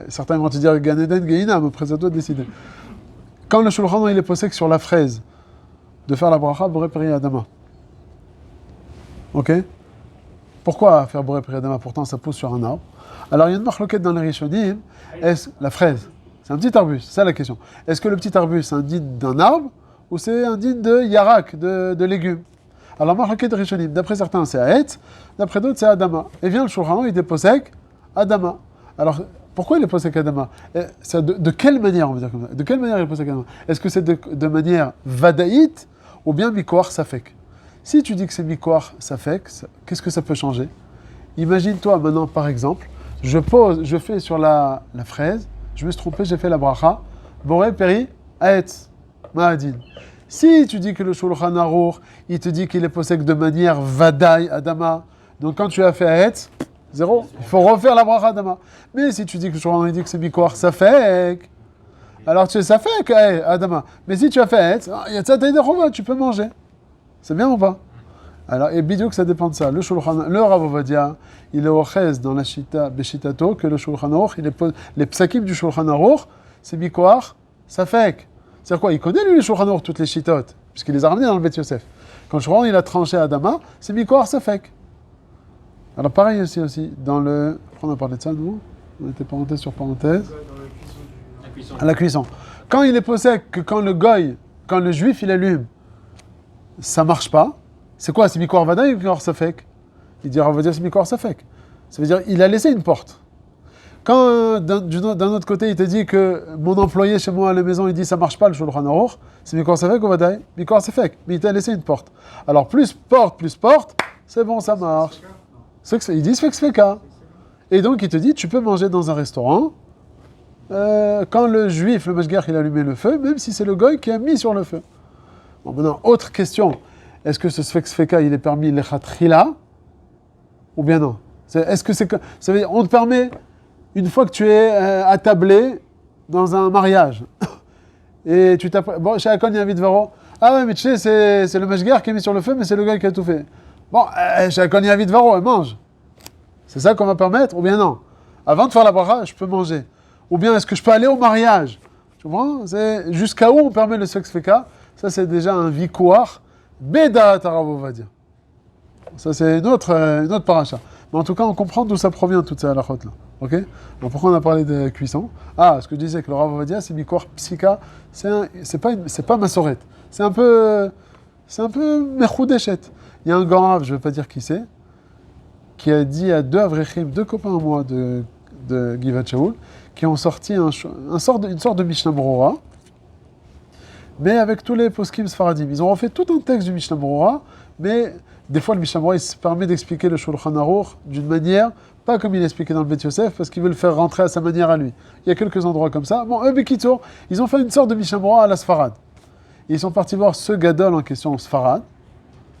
Certains vont te dire Gan Eden, Gehinam, après c'est à toi de décider. Quand le Shulchan Aruch, il est posek sur la fraise, de faire la bracha, Boré Peri Adama. Ok? Pourquoi faire Boré Peri Adama? Pourtant, ça pousse sur un arbre. Alors, il y a une marloquette dans les Rishonim, la fraise. C'est un petit arbuste, c'est ça la question. Est-ce que le petit arbuste, c'est un digne d'un arbre, ou c'est un digne de yarak, de légumes? Alors, marloquette de Rishonim, d'après certains, c'est Aetz, d'après d'autres, c'est Adama. Et vient le Shulchan Aruch, il est posek Adama. Alors, pourquoi il est posek Adama? De quelle manière, on va dire comme ça? De quelle manière il est posek Adama? Est-ce que c'est de manière vadaïte, ou bien mikoar safek? Si tu dis que c'est mikoar safek, qu'est-ce que ça peut changer? Imagine-toi maintenant, par exemple, je fais sur la fraise, je me suis trompé, j'ai fait la bracha, Boré Peri Aetz Ma'adin. Si tu dis que le Shulchan Aruch, il te dit qu'il est posek de manière vadaï Adama, donc quand tu as fait Aetz, 0, il faut refaire la bracha Adama. Mais si tu dis que le Shulchan Aruch dit que c'est Mikoar Safek, Alors ça fait, hey, Adama. Mais si tu as fait, tu peux manger. C'est bien ou pas? Alors, et bidou que ça dépend de ça. Le Rav Ovadia, il est au ches dans la Shita, Beshitato, que le Shulchan Aruch, les psakim du Shulchan Aruch, c'est Bikoar, Safek. C'est-à-dire quoi? Il connaît lui les Shulchan Aruch, toutes les Shitot, puisqu'il les a ramenés dans le Bet Yosef. Quand le Shulchan il a tranché Adama, c'est Bikoar, Safek. Alors pareil aussi, dans le... On a parlé de ça, nous? On était parenthèse sur parenthèse. À la cuisson. Quand il est posé que quand le juif il allume, ça marche pas. C'est quoi? C'est Mikor Vada ou Mikor Safek? Il dit, on va dire c'est Mikor Safek. Ça veut dire il a laissé une porte. Quand d'un autre côté il te dit que mon employé chez moi à la maison il dit ça marche pas le Shulchan Aruch, c'est Mikor Safek ou Vada? Mikor Safek. Mais il t'a laissé une porte. Alors plus porte, c'est bon, ça marche. Il dit Sfeka. Et donc il te dit tu peux manger dans un restaurant quand le juif, le Mashgar, il a allumé le feu, même si c'est le goy qui a mis sur le feu. Bon, maintenant, autre question. Est-ce que ce Sfeka, il est permis l'Echatrila ou bien non? Est-ce que c'est... Ça veut dire, on te permet, une fois que tu es attablé dans un mariage, et tu t'apprêtes... Bon, chez Akon, il y a un Vidvaro. Ah ouais, mais tu sais, c'est le Mashgar qui a mis sur le feu, mais c'est le goy qui a tout fait. Bon, chez Akon, il y a un Vidvaro, elle mange. C'est ça qu'on va permettre ou bien non? Avant de faire la bracha, je peux manger. Ou bien est-ce que je peux aller au mariage? Tu comprends? C'est jusqu'à où on permet le sexe féca? Ça, c'est déjà un victoire. Beda Taravo va dire. Ça, c'est une autre paracha. Mais en tout cas, on comprend d'où ça provient, toute cette halachot là. Ok? Alors pourquoi on a parlé de cuisson? Ah, ce que je disais que le Rav va dire, c'est victoire psycha. C'est pas Massoret. C'est un peu Mechoudeshet. Il y a un grand Rav, je ne vais pas dire qui c'est, qui a dit à deux Avrechim, deux copains à moi de Givat Shaul, qui ont sorti une sorte de Mishnah Brura, mais avec tous les poskim sfaradim. Ils ont refait tout un texte du Mishnah Brura, mais des fois le Mishnah Brura il se permet d'expliquer le Shulchan Aruch d'une manière, pas comme il est expliqué dans le Bet Yosef, parce qu'il veut le faire rentrer à sa manière à lui. Il y a quelques endroits comme ça. Bon, eux, Bekitour, ils ont fait une sorte de Mishnah Brura à la Sfarad. Et ils sont partis voir ce Gadol en question, Sfarad,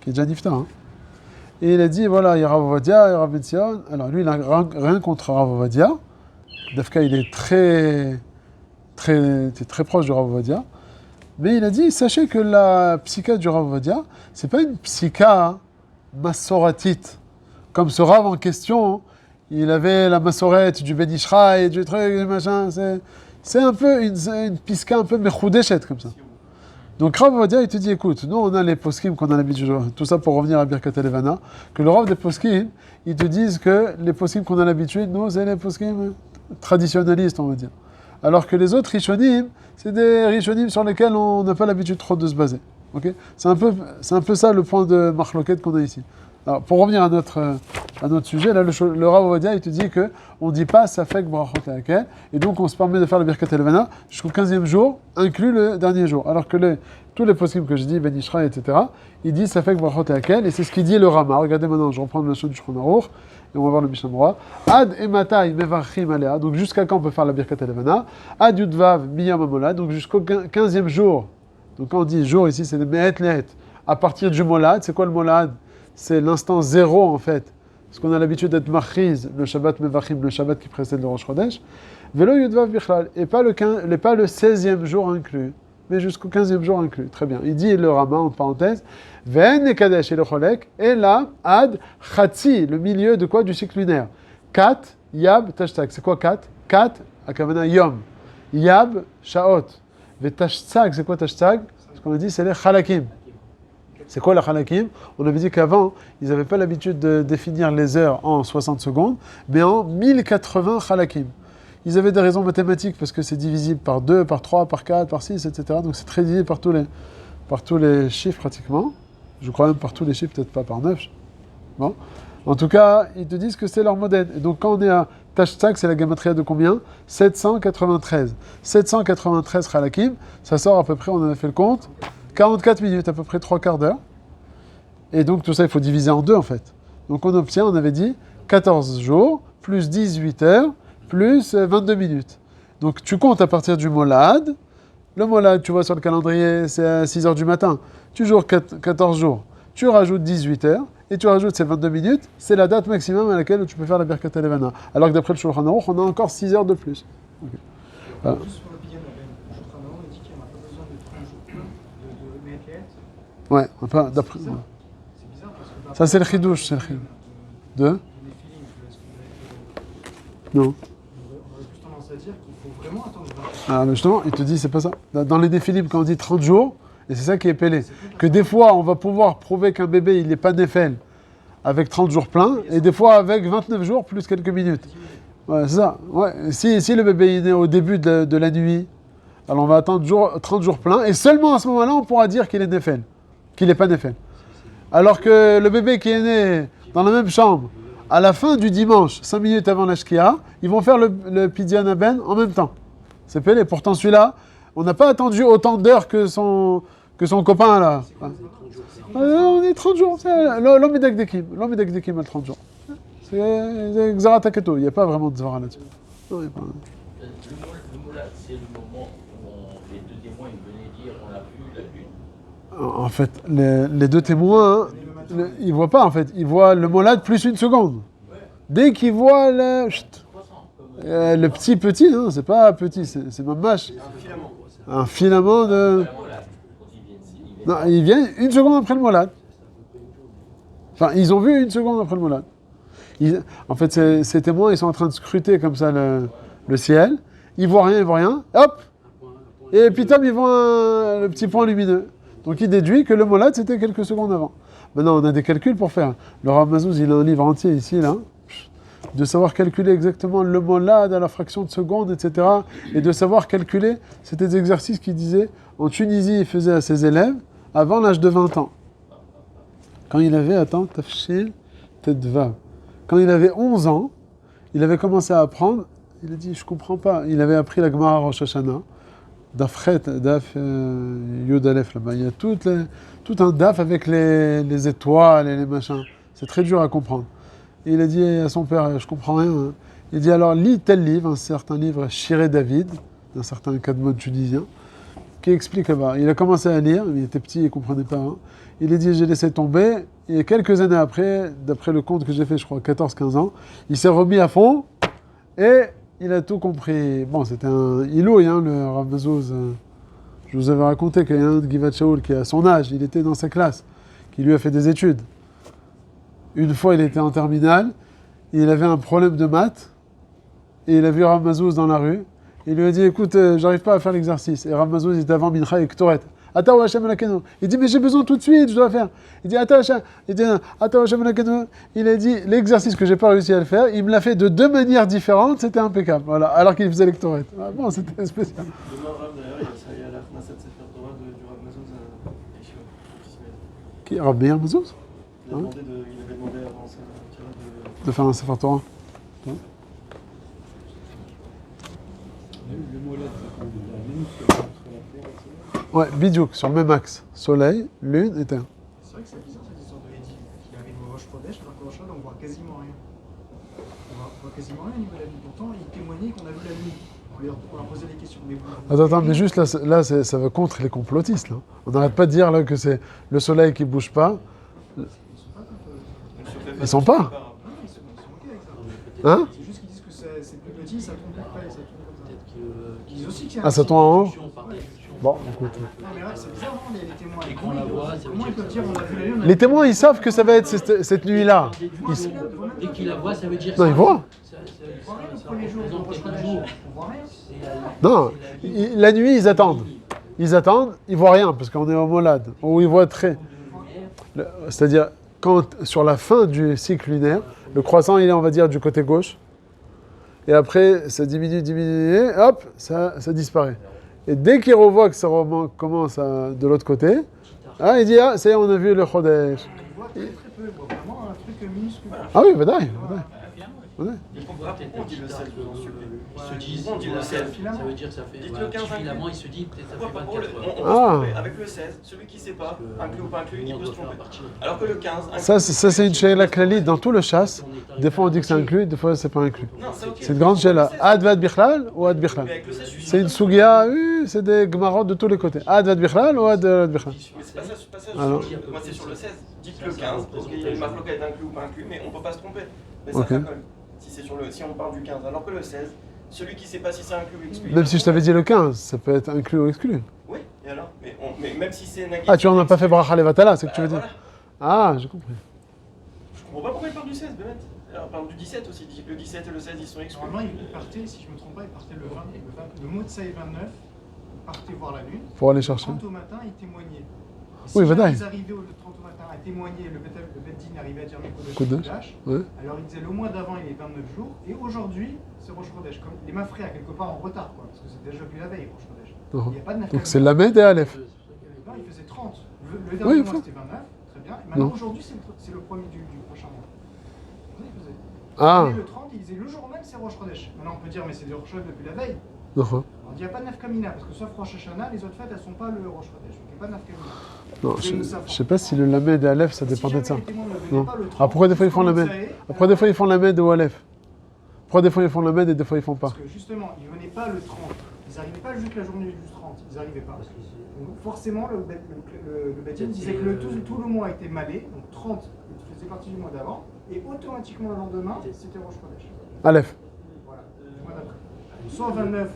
qui est déjà nifta, hein. Et il a dit, voilà, il y a Rav Ovadia, il y a Rav Ben Sion. Alors lui, il n'a rien contre Rav Ovadia. Dafka, il est très proche de Rav Ovadia. Mais il a dit, sachez que la psycha du Rav Ovadia, c'est pas une psycha massoratite. Comme ce Rav en question, il avait la massorette du Ben Ishraï, du truc, du machin. C'est un peu une psycha un peu mechoudeshet comme ça. Donc Rav Ovadia, il te dit, écoute, nous on a les poskim qu'on a l'habitude, tout ça pour revenir à Birkat Elevana, que le Rav des poskim, ils te disent que les poskim qu'on a l'habitude, nous c'est les poskim traditionnalistes, on va dire. Alors que les autres rishonim, c'est des rishonim sur lesquels on n'a pas l'habitude trop de se baser. Okay? C'est un peu ça le point de marloquette qu'on a ici. Alors, pour revenir à notre sujet, là, le Rav Ovadia, il te dit que on dit pas Safek Brachot Lehakel, et donc on se permet de faire le Birkat Elevana jusqu'au 15e jour, inclus le dernier jour. Alors que tous les possibles que je dis, Ben Ishraï, etc., il dit Safek Brachot Lehakel, et c'est ce qu'il dit le Rama. Regardez maintenant, je reprends le notion du Shulchan Aruch, et on va voir le Mishnah Brura. Ad Ematai Mevarchim Alea, donc jusqu'à quand on peut faire la Birkat Elevana? Ad Yudvav Miyam Amolad, donc jusqu'au 15e jour. Donc quand on dit jour ici, c'est le Me'et Lehet. À partir du Molad, c'est quoi le Molad? C'est l'instant zéro en fait. Parce qu'on a l'habitude d'être machiz, le Shabbat Mevachim, le Shabbat qui précède le Rosh Chodesh. Velo Yudvav Bichlal, et pas le 16e jour inclus, mais jusqu'au 15e jour inclus. Très bien. Il dit le Rama, en parenthèse, Ven et Kadesh et le Cholek, et là, Ad Chatzi, le milieu de quoi? Du cycle lunaire. Kat, Yab, Tashtag. C'est quoi Kat? Kat, Akavana Yom. Yab, Shaot. Ve Tashtag, c'est quoi Tashtag? Ce qu'on a dit, c'est les Chalakim. C'est quoi la halakim? On avait dit qu'avant, ils n'avaient pas l'habitude de définir les heures en 60 secondes, mais en 1080 halakim. Ils avaient des raisons mathématiques parce que c'est divisible par 2, par 3, par 4, par 6, etc. Donc c'est très divisé par tous les chiffres pratiquement. Je crois même par tous les chiffres, peut-être pas par 9. Bon. En tout cas, ils te disent que c'est leur modèle. Et donc quand on est à Tashtag, c'est la gamatria de combien? 793. 793 halakim, ça sort à peu près, on avait fait le compte, 44 minutes, à peu près 3 quarts d'heure. Et donc tout ça, il faut diviser en deux en fait. Donc on obtient, on avait dit, 14 jours, plus 18 heures, plus 22 minutes. Donc tu comptes à partir du Molad. Le Molad, tu vois sur le calendrier, c'est à 6 heures du matin. Tu joues 14 jours. Tu rajoutes 18 heures, et tu rajoutes ces 22 minutes. C'est la date maximum à laquelle tu peux faire la Birkat Elevana. Alors que d'après le Shulchan Aruch, on a encore 6 heures de plus. Okay. Juste sur le billet, Ouais, enfin, d'après. C'est bizarre parce que Ça, c'est le chidouche, c'est le chidouche. De les feelings, est-ce qu'on Non. aurait plus tendance à dire qu'il faut vraiment attendre 20 jours. Ah, mais justement, il te dit, c'est pas ça. Dans les déphilimes, quand on dit 30 jours, et c'est ça qui est pélé, que des fois, on va pouvoir prouver qu'un bébé, il n'est pas néphel avec 30 jours pleins, et des fois avec 29 jours plus quelques minutes. Ouais, c'est ça. Ouais. Si le bébé est né au début de la nuit, alors on va attendre 30 jours pleins, et seulement à ce moment-là, on pourra dire qu'il est néphel, qu'il n'est pas néphel. Alors que le bébé qui est né dans la même chambre, à la fin du dimanche, 5 minutes avant la shkia, ils vont faire le Pidyan Aben en même temps. C'est pélé. Pourtant, celui-là, on n'a pas attendu autant d'heures que son copain, là. On est 30 jours. L'homme est d'Akdekim. L'homme est d'Akdekim à 30 jours. C'est Xara Taketo. Il n'y a pas vraiment de Zvara là-dessus. Non, il y a pas. Le mot là, c'est le moment où les deux témoins ils venaient dire on a vu la lune. En fait, les deux témoins, hein, ils ne voient pas, en fait. Ils voient le molad plus une seconde. Dès qu'ils voient le petit, non, c'est pas petit, c'est mamache. Un filament de... Non, ils viennent une seconde après le molad. Enfin, ils ont vu une seconde après le molad. En fait, ces témoins, ils sont en train de scruter comme ça le ciel. Ils voient rien, hop. Et puis, ils voient le petit point lumineux. Donc, il déduit que le molad, c'était quelques secondes avant. Maintenant, on a des calculs pour faire. Le Rav Mazouz, il a un livre entier ici, là, de savoir calculer exactement le molad à la fraction de seconde, etc. Et de savoir calculer, c'était des exercices qu'il disait, en Tunisie, il faisait à ses élèves avant l'âge de 20 ans. Quand il avait, Tafshil, Tedva. Quand il avait 11 ans, il avait commencé à apprendre, il a dit, je comprends pas. Il avait appris la Gemara Rosh Hashanah, Dafret, Daf Yud Aleph, là-bas. Il y a tout un Daf avec les étoiles et les machins. C'est très dur à comprendre. Et il a dit à son père, je comprends rien. Hein. Il dit alors, lis tel livre, un certain livre, Shiré David, d'un certain Kadmon tunisien, qui explique là-bas. Il a commencé à lire, il était petit, il ne comprenait pas. Hein. Il a dit, j'ai laissé tomber. Et quelques années après, d'après le compte que j'ai fait, je crois, 14-15 ans, il s'est remis à fond et il a tout compris. Bon, c'était un ilouï, hein, le Rav Mazouz. Je vous avais raconté qu'il y a un de Givat Shaul qui, à son âge, il était dans sa classe, qui lui a fait des études. Une fois, il était en terminale, il avait un problème de maths, et il a vu Rav Mazouz dans la rue. Il lui a dit, écoute, j'arrive pas à faire l'exercice. Et Rav Mazouz était avant Mincha et Ktoret. Attends, Hachem Elakenu. Il dit, mais j'ai besoin tout de suite, je dois faire. Il dit, attends, Hachem. Il dit, attends, Hachem Elakenu. Il a dit, l'exercice que j'ai pas réussi à le faire, il me l'a fait de 2 manières différentes, c'était impeccable. Voilà, alors qu'il faisait l'Ektoret. Ah, bon, c'était spécial. Demain, Rav, d'ailleurs, il y a la Knesset Sefer Torah du Rav Mazouz à Yeshiva. Qui Rav Meir Mazouz Il avait demandé avant ça de faire un Sefer Torah. Le mot là, c'est la même sur la terre. Ouais, Bidiouk, sur le même axe. Soleil, lune et terre. C'est vrai que c'est bizarre cette histoire de Eddie qui arrive au Rosh Chodesh, alors qu'au Rosh Chodesh, on voit quasiment rien. On voit quasiment rien au niveau de la lune. Pourtant, il témoignait qu'on a vu la lune. On leur posait des questions. Mais Attends, mais juste là ça va contre les complotistes. Là. On n'arrête pas de dire là, que c'est le soleil qui ne bouge pas. Ils sont pas. ils sont ok avec ça. Hein? C'est juste qu'ils disent que c'est plus petit, ça tourne pas et ça tourne comme ça. Ils disent aussi qu'il y a Ah, ça tourne en haut? Bon, écoute. Non, mais là, c'est bizarre, non, les témoins. Et qu'on la voit, ça veut Comment dire ils peuvent que dire on a vu la lune? Les témoins, ils savent que ça va être cette nuit-là. Dès qu'il la voit, ça veut dire Non, ils voient. Le premier jour, on représente voit quelques jours. rien. Non, la nuit, ils attendent. Ils voient rien, parce qu'on est au molad, où ils voient très. C'est-à-dire, quand sur la fin du cycle lunaire, le croissant, il est, on va dire, du côté gauche. Et après, ça diminue, hop, ça disparaît. Et dès qu'il revoit que ça commence de l'autre côté, il dit, ça y est, on a vu le Chodesh. On voit très peu, on voit vraiment un truc minuscule. Ah oui, badaï. Il faut peut-être on dit le 16, je vous en supplie. Ils se disent, On dit le 16. ça veut dire que ça fait. Dites Voilà, le 15 suffisamment, il se dit, peut-être ça fait On 24 heures. peut se tromper. Avec le 16, celui qui ne sait pas, inclus ou pas inclus, il peut se tromper. Alors que le 15, Ça, c'est une sheila klali dans tout le chasse. Des fois, on dit que c'est inclus, des fois, c'est pas inclus. non, c'est ok. C'est une grande sheila. Ad vad bichlal ou ad bichlal. Mais avec le 16, je suis C'est une sugia, c'est des gmarot de tous les côtés. Ad vad bichlal ou ad bichlal. Mais c'est pas ça, c'est pas ça. Alors. Moi, c'est sur le 16. Dites le 15, parce qu'il y a une marque est inclus ou pas inclus, mais on ne peut pas se tromper. Mais ça Ok. fait quand même. Si on parle du 15. Alors que le 16, celui qui sait pas si c'est inclus ou exclu. Même si je t'avais dit le 15, ça peut être inclus ou exclu. Oui, et alors mais même si c'est Nagui. Ah, tu en as pas fait bracha levatala, c'est ce que tu veux dire. Voilà. Ah, j'ai compris. Je comprends pas pourquoi il parle du 16, Bémet. Alors, il parle du 17 aussi. Il dit que le 17 et le 16 ils sont exclus. Normalement, il partait, si je me trompe pas, il partait le 20, le Motsai 29, il partait voir la lune. Pour aller Le chercher. 30 au matin, il témoignait. Et Oui, si Vadaï. ils arrivaient le 30 au matin à témoigner, le Beddin arrivait à dire mes Kodesh, ouais. alors il disait le mois d'avant il est 29 jours, et aujourd'hui c'est Rosh Chodesh. Comme les Mafréas, quelque part en retard, quoi, parce que c'est déjà depuis la veille Rosh Chodesh. Il n'y a pas de Donc c'est Lamed et Aleph. Non, il faisait 30. Le Oui, dernier enfin. mois c'était 29, très bien. Et maintenant Non. aujourd'hui c'est le premier du prochain mois. Il faisait. Ah, Et le 30, il disait le jour même c'est Rosh Chodesh. Maintenant on peut dire mais c'est du Rosh Chodesh depuis la veille. non. Alors il n'y a pas de Nafkamina, parce que sauf Rosh Hashanah, les autres fêtes elles sont pas le Rosh Chodesh. Donc il n'y a pas de Nafkamina. Non, je sais pas si le Lamed et Aleph ça dépendait de ça. Non. Ah, pourquoi des fois ils font Lamed? Après des fois ils font Lamed ou Aleph. Pourquoi des fois ils font Lamed et des fois ils font pas? Parce que justement, ils venaient pas le 30. Ils n'arrivaient pas juste la journée du 30. Ils n'arrivaient pas. Donc forcément, le Beddin disait que tout le mois était malé. Donc 30 faisait partie du mois d'avant. Et automatiquement le lendemain, c'était Rosh Chodesh. Aleph. Voilà, le mois d'après. Soit 29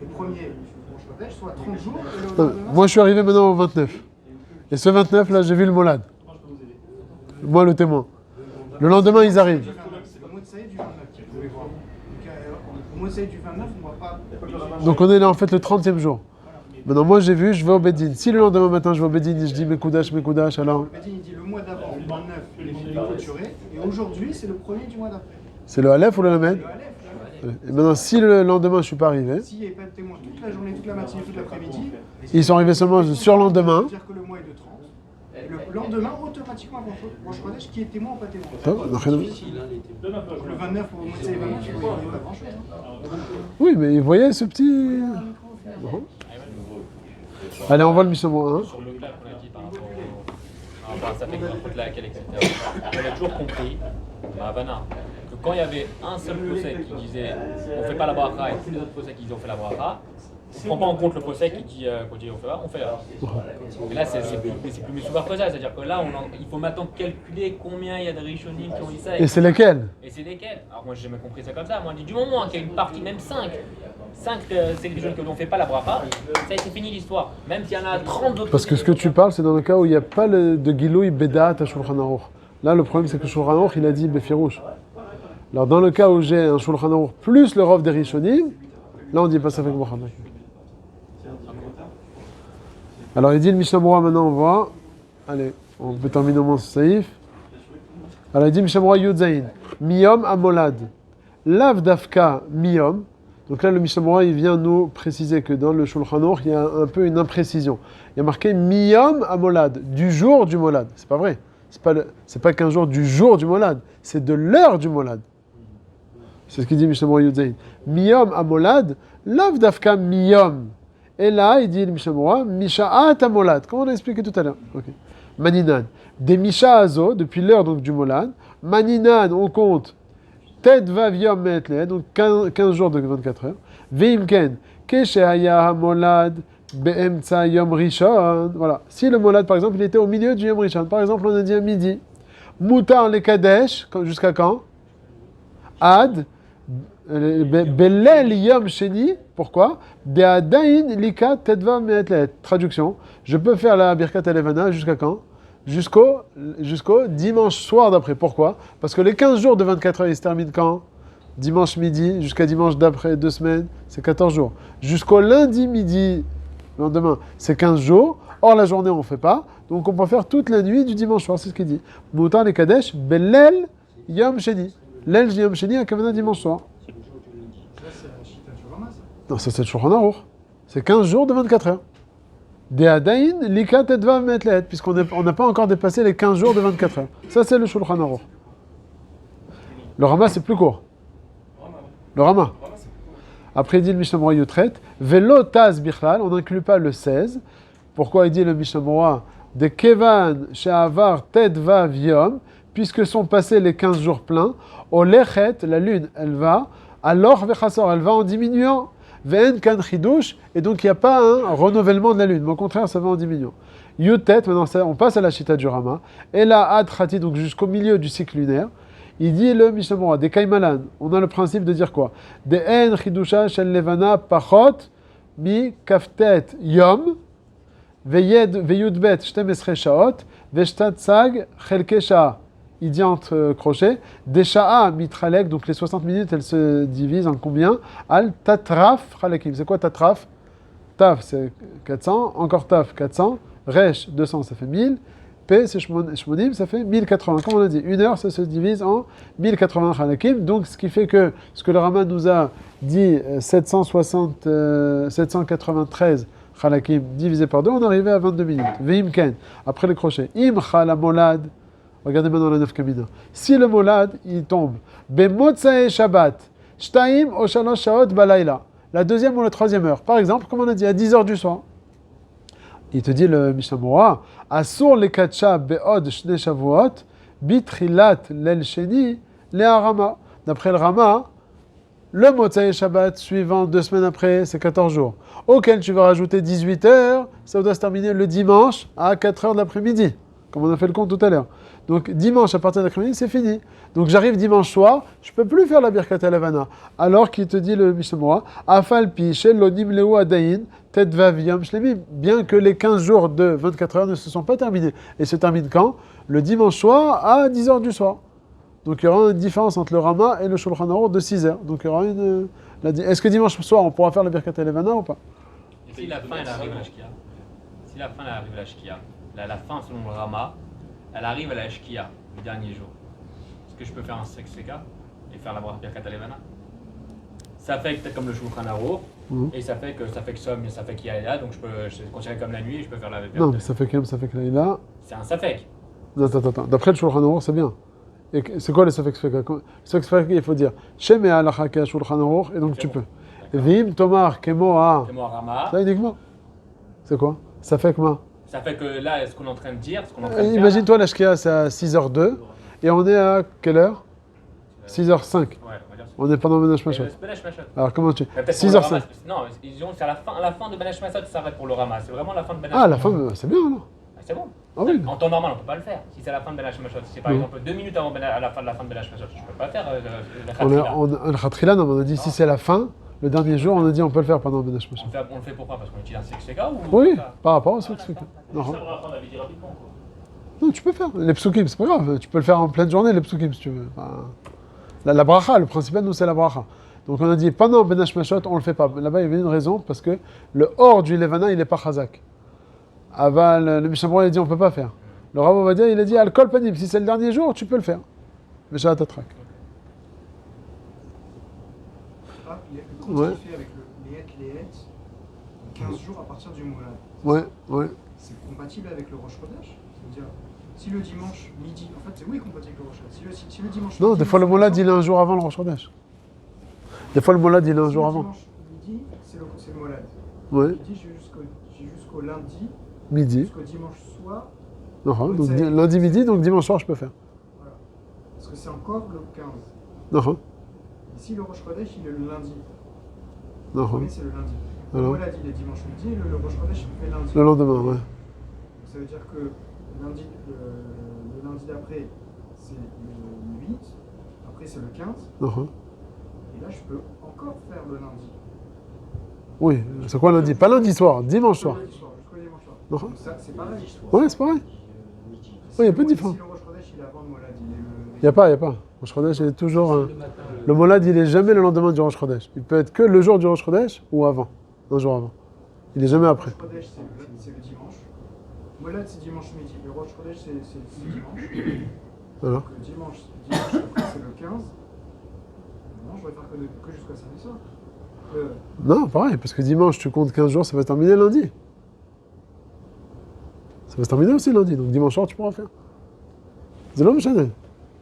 les premiers Rosh Chodesh, soit 30 jours. Et le Non, lendemain, moi je suis arrivé maintenant au 29. Et ce 29 là j'ai vu le Molad. Moi le témoin. Le lendemain ils arrivent. c'est le Motsai du 29 que vous pouvez voir. Donc, au Motsai du 29, on ne voit pas. Donc on est là en fait le 30e jour. Maintenant moi j'ai vu, je vais au Beddin. Si le lendemain matin je vais au Beddin et je dis Mekoudash, alors Le Beddin il dit le mois d'avant, le 29, il est clôturé. Et aujourd'hui, c'est le premier du mois d'après. c'est le Aleph ou le Lamed? Le Aleph, Et maintenant si le lendemain je suis pas arrivé, s'il n'y avait pas de témoin toute la journée, toute la matinée, toute l'après-midi, ils sont arrivés seulement sur le lendemain. dire que le mois est de 30. Le lendemain, automatiquement, Rosh Chodesh, qui est témoin ou pas témoin. Top, donc, rien de- Donc, le 29 au Motsai 29, il n'y a pas grand-chose. Oui mais ils voyaient ce petit... Bon. Allez on voit le Mishnah 1. Sur le cas qu'on a dit par rapport à ça, fait que laquelle, etc. On a toujours compris, à Havana, que quand il y avait un seul procès qui disait on ne fait pas la bracha et tous les autres procès qui disaient on fait la bracha, on ne prend pas en compte le procès qui dit quand on fait pas, on fait la. Mais là c'est plus mesoubar que ça, c'est-à-dire que là il faut maintenant calculer combien il y a de Rishonim qui ont dit ça. Et c'est lesquels? Et c'est lesquels? Alors moi j'ai jamais compris ça comme ça, moi je dis du moment qu'il y a une partie, même 5 c'est les jeunes que l'on fait pas la bracha, ça c'est fini l'histoire. Même s'il y en a 30 d'autres. Parce que ce que tu parles, c'est dans le cas où il n'y a pas de Gilouï Bedaat à Shulchan Aruch. Là, le problème, c'est que Shulchan Aruch, il a dit Befirouch. Alors, dans le cas où j'ai un Shulchan Aruch plus le Rov des Rishonim, là, on dit pas ça avec Mohamed. Alors, il dit le Mishnah Moura, maintenant, on voit. Allez, on peut terminer au moins ce saïf. Alors, il dit Mishnah Moura Yudzaïn. Miyom Amolad. Lav Dafka Miyom. Donc là, le Mishnah Moura, il vient nous préciser que dans le Shulchan Aruch, il y a un peu une imprécision. Il y a marqué Miyom Amolad, du jour du Molad. C'est pas vrai. C'est pas qu'un jour du jour du Molad, c'est de l'heure du Molad. C'est ce qu'il dit Mishnah Moura Yudzaïn. Miyom Amolad, Lav Dafka Miyom. Et là, il dit le Mishnah Moura, Misha'at Amolad, comme on a expliqué tout à l'heure. Okay. Maninan. Des Misha Azo, depuis l'heure donc du Molad. Maninan, on compte Ted Vav Yom Me'etleh, donc 15 jours de 24 heures. Veimken, Kesheaya Molad, Be'emtsa Yom Rishon. Voilà. Si le Molad, par exemple, il était au milieu du Yom Rishon, par exemple, on a dit à midi. Moutar le Kadesh, jusqu'à quand? Ad, Belel Yom Sheni. Pourquoi? De'adain Lika Ted Vav Me'etleh. Traduction. Je peux faire la Birkat Elevana jusqu'à quand? Jusqu'au dimanche soir d'après. Pourquoi? Parce que les 15 jours de 24 heures, ils se terminent quand? Dimanche midi jusqu'à dimanche d'après 2 semaines, c'est 14 jours. Jusqu'au lundi midi, lendemain, c'est 15 jours. Or, la journée, on ne fait pas. Donc, on peut faire toute la nuit du dimanche soir. C'est ce qu'il dit. Moutan les Kadesh, Belel Yom Sheni. L'el Yom Sheni, à Kavana dimanche soir. Ça, c'est la Chita du Rama, ça. Non, ça, c'est le Shulchan Aruch. C'est 15 jours de 24 heures. De'adain lika tetvav me'etleh, puisqu'on n'a pas encore dépassé les 15 jours de 24 heures. Ça, c'est le Shulchan Aruch. Le Rama, c'est plus court. Le Rama. Après, il dit le Mishnah Moura Yotret, Velo Taz Bichlal, on n'inclut pas le 16. Pourquoi il dit le Mishnah Moura de Kevan She'avar tetvav yom, puisque sont passés les 15 jours pleins, Olechet, la lune, elle va, alors Vechasor, elle va en diminuant. Ve'en kan chidush, et donc il n'y a pas un renouvellement de la lune, mais au contraire, ça va en diminuant. Yutet, maintenant on passe à la Chita du Rama, et là, ad chati, donc jusqu'au milieu du cycle lunaire, Il dit le Mishnah Berurah, des Kaimalan, on a le principe de dire quoi? De en chidusha shel levana pachot mi kaftet yom veyudbet shtemesre shaot veshtat sag chelke sha'a. Il dit entre crochets, des sha'a mitralek, donc les 60 minutes, elles se divisent en combien? Al tatraf chalekim. C'est quoi tatraf? Taf, c'est 400, encore taf, 400, resh, 200, ça fait 1000, P, c'est shmonim, ça fait 1080. Comme on a dit, une heure, ça se divise en 1080 chalakim, donc ce qui fait que ce que le Rama nous a dit, 793 chalakim divisé par 2, on arrivait à 22 minutes. Veim ken, après le crochet. Im chala molad, regardez maintenant la nafkamina. Si le molad, il tombe, bemotzae shabbat, shtaim o shalosh shaot balayla, la deuxième ou la troisième heure. Par exemple, comme on a dit, à 10h du soir. Il te dit le Mishnah Berurah, Asur lekatsha be'od shne shavuot, bitrilat lel sheni le'arama. D'après le Rama, le Motzai Shabbat suivant 2 semaines après, c'est 14 jours. Auquel tu vas rajouter 18 heures, ça doit se terminer le dimanche à 4 heures de l'après-midi, comme on a fait le compte tout à l'heure. Donc dimanche à partir de l'après-midi, c'est fini. Donc j'arrive dimanche soir, je ne peux plus faire la Birkat Levana. Alors qu'il te dit le Mishnah Berurah, Afal pi shelonim leu adayin tetvav yom shlemim, bien que les 15 jours de 24 heures ne se sont pas terminés. Et se terminent quand? Le dimanche soir à 10 heures du soir. Donc il y aura une différence entre le Rama et le Shulchan Aruch de 6 heures. Donc il y aura une... Est-ce que dimanche soir on pourra faire la Birkat Levana ou pas? Et si la fin elle arrive à la Shkia, la fin selon le Rama, elle arrive à la Shkia, le dernier jour. Est-ce que je peux faire un Sekseka et faire la Birkat Levana? Ça fait que comme le Shulchan Aruch, et ça fait que Som, ça fait qu'il y a là, donc je considère comme la nuit et je peux faire la Birkat. Non, mais ça fait quand même, ça fait que là. C'est un Safek. Non, attends. D'après le Shulchan Aruch, c'est bien. Et c'est quoi le Safek Sfeka? Le Safek Sfeka, il faut dire Sheme halacha ke Shulchan Aruch, et donc tu peux. Vim Tomar Kemo a. Kemo Rama. Ça uniquement. C'est quoi? Ça fait que moi. Ça fait que là, ce qu'on est en train de dire, Imagine-toi, la Shkia, c'est à 6h02, et on est à quelle heure? 6h05. Ouais, on va dire ça. On est pendant Benash Mashot. Benash Mashot. Alors comment tu... Mais peut-être 6h05. Non, c'est à la fin de Benash Mashot, ça s'arrête pour le Rama. C'est vraiment la fin de Benash Ah, la fin, c'est bien alors. C'est bon. Ah oui. En temps normal, on ne peut pas le faire. Si c'est à la fin de Benash Mashot, si c'est par exemple 2 minutes avant à la fin de Benash Mashot, je ne peux pas faire le Khatrila. Le Khatrila, on a dit si c'est la fin, le dernier jour, on a dit on peut le faire pendant Benash Mashot. On le fait pourquoi? Parce qu'on utilise un Sekseka ou... Oui, par rapport au Sekseka. Ça va apprendre à dire rapidement. Non, tu peux faire. Les psukim, c'est pas grave. Tu peux le faire en pleine journée, les psukim, si tu veux. Enfin, la bracha, le principal, nous, c'est la bracha. Donc on a dit, pendant Benash Mashot, on le fait pas. Là-bas, il y avait une raison, parce que le hors du Levana, il n'est pas chazak. Aval, le Mishnah Berurah, il a dit, on peut pas faire. Le Rav Ovadia, il a dit, al-kol panim, si c'est le dernier jour, tu peux le faire. Mais j'ai tatrak. Ah, comment Ouais. il fait avec les 15 jours à partir du Moulad? Ouais. C'est compatible avec le Rosh Chodesh? C'est-à-dire, si le dimanche midi, en fait, c'est oui compatible avec le Rosh Chodesh. Si le dimanche Non, midi, des fois le Molad, il est un jour avant le Rosh Chodesh. Des fois le Molad, il est un jour avant. Le dimanche midi, c'est le Molad. Ouais, Midi, j'ai jusqu'au lundi, midi. jusqu'au dimanche soir. Non, donc lundi midi, donc dimanche soir, je peux faire. Voilà. Parce que c'est encore le 15. Non, Et si le Rosh Chodesh, il est le lundi. Le non. premier, c'est le lundi. Le Alors, Molad, il est dimanche midi, et le Rosh Chodesh, il fait lundi. le lendemain, ouais. Donc, ça veut dire que le lundi d'après, c'est le 8, après c'est le 15, Non. et là je peux encore faire le lundi. Oui, c'est quoi lundi? Pas lundi soir, dimanche soir. Jusqu'au dimanche soir. Non. Donc ça, c'est pareil. Ouais, c'est pareil. Oui, il y a peu de différence. Si le Rosh Chodesh, il est avant le Molad, il est le... Il n'y a pas. Le Rosh Chodesh, il est toujours... Le Molad, il est jamais le lendemain du Rosh Chodesh. Il peut être que le jour du Rosh Chodesh ou avant. Un jour avant. Il est jamais après. Le Rosh Chodesh, c'est le dimanche. Molad, c'est dimanche midi. Le Rosh Chodesh, c'est dimanche. Voilà. Donc dimanche après, c'est le 15. Non, je vais faire que jusqu'à samedi soir. Non, pareil, parce que dimanche, tu comptes 15 jours, ça va se terminer lundi. Ça va se terminer aussi lundi, donc dimanche soir, tu pourras faire. C'est l'homme Chanel.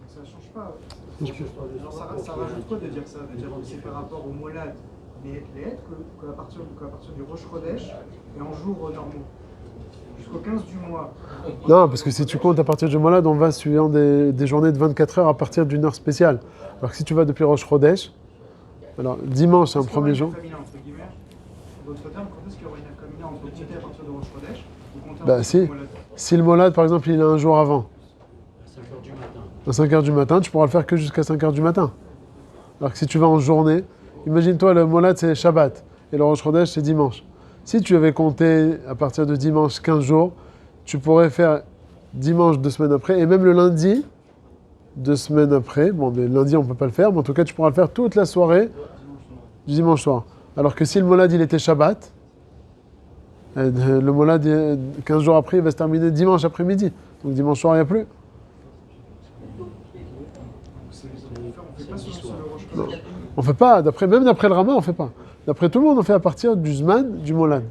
Ça ne change pas. Genre, ça rajoute quoi de dire ça? De dire que c'est par rapport au Molad, les qu'à partir du Rosh Chodesh et en jours normaux. Jusqu'au 15 du mois. Non, parce que si tu comptes à partir du Molad, on va suivant des journées de 24 heures à partir d'une heure spéciale. Alors que si tu vas depuis Rosh Chodesh, alors dimanche, c'est un premier jour. En d'autres termes, quand est-ce qu'il y aura une nafkamina entre compter à partir de Rosh Chodesh ou compter à Bah partir si. du Molad? Si le Molad, par exemple, il est un jour avant. À 5h du matin. À 5h du matin, tu pourras le faire que jusqu'à 5h du matin. Alors que si tu vas en journée, imagine-toi, le Molad c'est Shabbat et le Rosh Chodesh c'est dimanche. Si tu avais compté à partir de dimanche 15 jours, tu pourrais faire dimanche 2 semaines après et même le lundi 2 semaines après. Bon, mais lundi on ne peut pas le faire, mais en tout cas tu pourras le faire toute la soirée du dimanche soir. Alors que si le Molad il était Shabbat, le Molad 15 jours après il va se terminer dimanche après-midi. Donc dimanche soir il n'y a plus. On fait pas, même d'après le Rama, on fait pas. D'après tout le monde, on fait à partir du Zman, du Molad.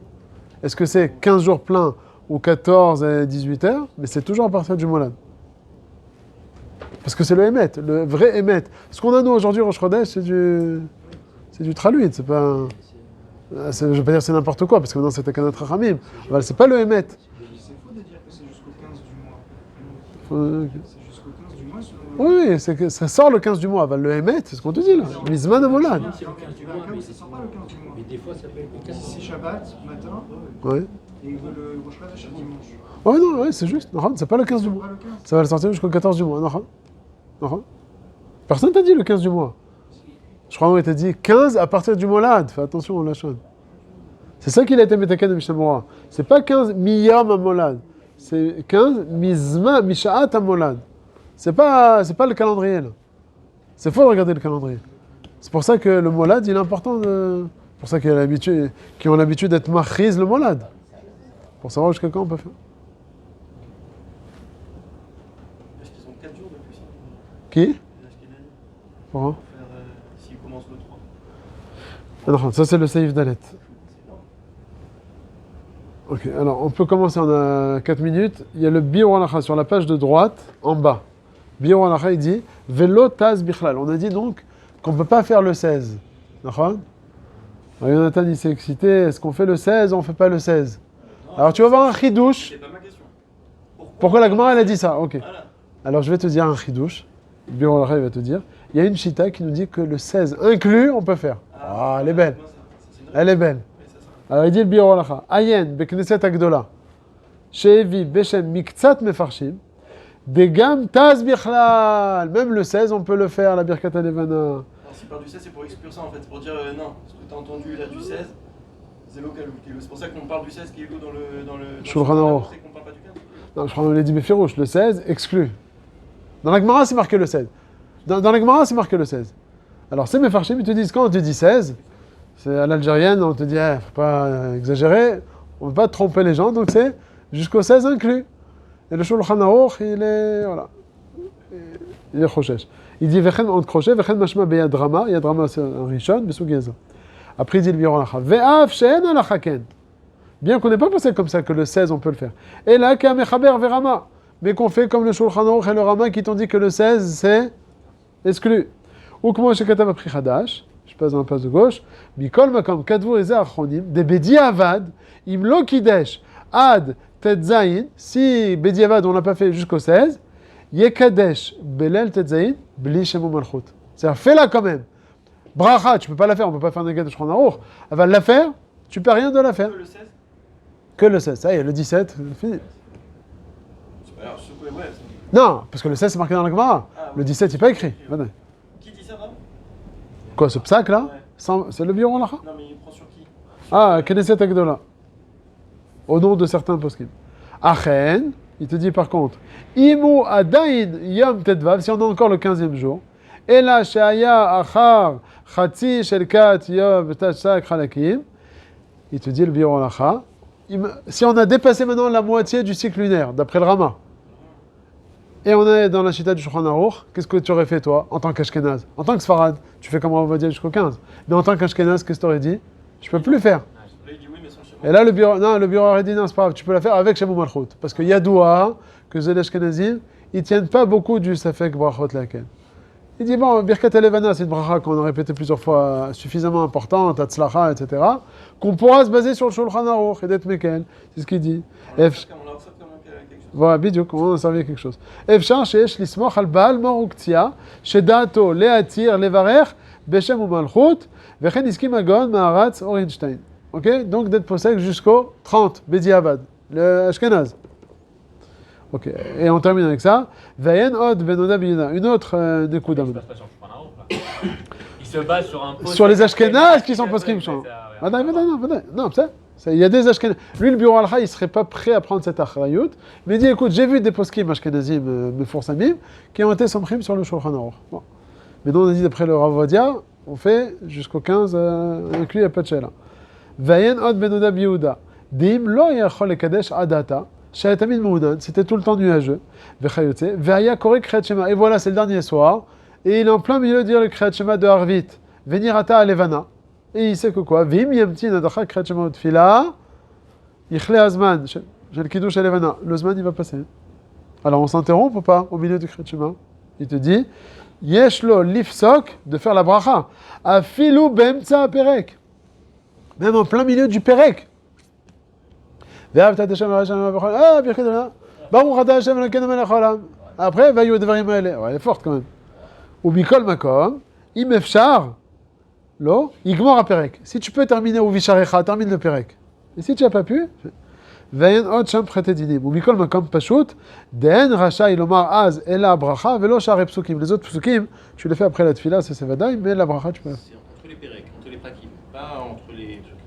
Est-ce que c'est 15 jours pleins ou 14 et 18 heures? Mais c'est toujours à partir du Molad. Parce que c'est le Emet, le vrai Emet. Ce qu'on a nous aujourd'hui, Rosh Chodesh, c'est du traluide, c'est pas... je vais pas dire c'est n'importe quoi, parce que maintenant c'était qu'un autre Rachamim. C'est pas le Emet. C'est faux de dire que c'est jusqu'au 15 du mois. C'est jusqu'au 15 du mois selon le... Oui, c'est que ça sort le 15 du mois. Le Emet, c'est ce qu'on te dit là. Mizman à Molad. C'est le 15 du mois, mais ça sort pas le 15 du mois. Mais des fois, ça peut être le cas. Si c'est Shabbat, matin, Ouais. et le Rosh Chodesh est dimanche. Ouais, non, ouais, c'est juste. Non, c'est pas le 15 du Ça mois. sort pas le 15. Ça va le sortir jusqu'au 14 du mois. Non. Personne t'a dit le 15 du mois. Je crois qu'on t'a dit 15 à partir du Molad. Fais attention, on lâche. C'est ça qu'il a été métaken de Mishnah Mora. C'est pas 15 miyam à Molad. C'est 15 mizma misha'at à Molad. C'est pas le calendrier là. C'est faux de regarder le calendrier. C'est pour ça que le Molad, il est important. C'est pour ça qu'ils ont l'habitude d'être machiz le Molad. Pour savoir jusqu'à quand on peut faire. Est-ce qu'ils ont 4 jours de plus? Qui? Les Ashkenazim. Pourquoi? S'ils commencent le 3. Alors, ça c'est le Seif Dalet. Ok, alors on peut commencer, on a 4 minutes. Il y a le Biur Halacha sur la page de droite, en bas. Biur Halacha, il dit Velo Taz Bichlal. On a dit donc qu'on ne peut pas faire le 16. D'accord? Alors Jonathan il s'est excité. Est-ce qu'on fait le 16 ou on ne fait pas le 16? Alors tu vas voir un chidouche. C'est pas ma question. Pourquoi la Gemara elle a dit ça? Ok. Voilà. Alors je vais te dire un chidouche. Biur Halacha il va te dire. Il y a une chita qui nous dit que le 16 inclus, on peut faire. Ah, elle est belle. Elle est belle. Alors il dit le Biur Halacha, Ayen bekneset agdola, shevi beshem miktsat mefarshim, degam taz bichlal. Même le 16, on peut le faire, la birkat levana. Alors s'il parle du 16, c'est pour exclure ça en fait, c'est pour dire non, ce que tu as entendu là du 16, c'est local. C'est pour ça qu'on parle du 16 qui est dans le Shulchan Aruch. C'est qu'on parle pas du 15. Non, je crois qu'on l'a dit Befirouche, le 16 exclu. Dans la Gemara, c'est marqué le 16. Dans la Gemara, c'est marqué le 16. Alors ces mefarshim, ils te disent, quand on te dit 16, c'est à l'algérienne, on te dit, faut pas exagérer, on ne veut pas tromper les gens, donc c'est jusqu'au 16 inclus. Et le Shulchan Aruch, il est choshesh. Il dit, vechen on crochet, vechen mashma beyad rama, yad rama c'est un rishon, besugeza. Après il dit le Biur Halacha, ve'af she'en halacha ken. Bien qu'on n'ait pas pensé comme ça que le 16 on peut le faire. Et là, k'a mechaber ve'rama. Mais qu'on fait comme le Shulchan Aruch et le Rama qui t'ont dit que le 16 c'est exclu. Ou comment shekatav apri chadash. Je passe dans la place de gauche. Mikol makom kadvu eze achronim de bediavad im lo kidesh ad tetzain. Si bediavad on l'a pas fait jusqu'au 16, yekadesh belel tetzain bli shemu malchut. C'est-à-dire fais-la quand même. Bracha, tu peux pas la faire, on peut pas faire neged de Shulchan Aruch. Elle va la faire, tu peux rien de la faire. Que le 16. Que le 16. Ça y est, le 17, fini. Alors je sais ouais. Non, parce que le 16 c'est marqué dans la Gemara. Ah, Le 17 il n'est pas écrit. Venez. Qui dit ça, Ram? Quoi, ce psaque là? Ouais. C'est le Biur Halacha? Non mais il prend sur qui? Ah, Knesset Agdola. Au nom de certains poskim. Achen, il te dit par contre, Imu Adain Yom Tedvav, si on a encore le 15e jour, Ela Sheaya Achar Chatzi Shelkat Yom Tashak Halakim, il te dit le Biur Halacha, si on a dépassé maintenant la moitié du cycle lunaire, d'après le Rama, et on est dans la chita du Shulchan Aruch, qu'est-ce que tu aurais fait toi, en tant qu'Ashkenaz? En tant que Sfarad, tu fais comme on va dire jusqu'au 15. Mais en tant qu'Ashkenaz, qu'est-ce que tu aurais dit? Je peux plus le faire. Là il dit oui mais sans schéma. Et là, le bureau aurait dit non, c'est pas grave, tu peux la faire avec Shemu Malchut. Parce qu'il y a Doua, que les Ashkenazim, ils tiennent pas beaucoup du Safek Brachot Laken. Il dit bon, Birkat Elevana, c'est une bracha qu'on a répété plusieurs fois, suffisamment importante, Hatzlacha, etc., qu'on pourra se baser sur le Shulchan Aruch et d'être Mekel. C'est ce qu'il dit. On l'a reçu comme quelque chose. Voilà, bidiuk, on a servi quelque chose. Efshar sheyesh lismoch al baal mor uktzia, shedato leatir levarer, beshem ou malchut, vechen iskim agon maaratz Orenstein. Ok? Donc d'être possède jusqu'au 30, Bediavad, le Ashkenaz. Ok, et on termine avec ça. Vayen od ben Oda biyuda. Une autre nekuda. Il se base pas sur le Shulchan Aruch, là. Il se base sur un Sur les Ashkénazes qui sont poskim. Non, ça. Il y a des Ashkénazes. Lui, le bureau al-Kha, il serait pas prêt à prendre cette achrayut. Mais il dit, écoute, j'ai vu des poskim Ashkénazim, mefoursamim, qui ont été somchim sur le Shulchan Aruch. Bon. Mais nous, on a dit, d'après le Rav Ovadia, on fait jusqu'au 15, inclus la Pachela. Vayen od ben Oda biyuda. Dim lo yachol lekadesh adata. Shayatamin moudan. C'était tout le temps nuageux. Vechayotze. Ve'aya korek kriyat shema. Et voilà, c'est le dernier soir. Et il est en plein milieu de dire le kriyat shema de Harvit. Venirata alevana. Et il sait que quoi? Vim yamti nadacha kriyat shema utfila. Yichle azman. J'ai le kiddush alevana. Le zman, il va passer. Alors, on s'interrompt ou pas au milieu du kriyat shema? Il te dit, yeshlo lifsok, de faire la bracha. Afilu bemtsa perek. Même en plein milieu du perek. Après, va y devarim elle. Elle est forte quand même. Ou bikol makom, imefchar, lo, igmor a perek. Si tu peux terminer ou visharecha, termine le perek. Et si tu n'as pas pu, vayen od sham prete dinim. Ou bikol makom pashut, den racha ilomar az ela bracha velo share psukim. Les autres psukim, tu les fais après la tfila, c'est vadaï, mais la bracha tu peux. C'est entre les perek, entre les prakim, pas entre les psukim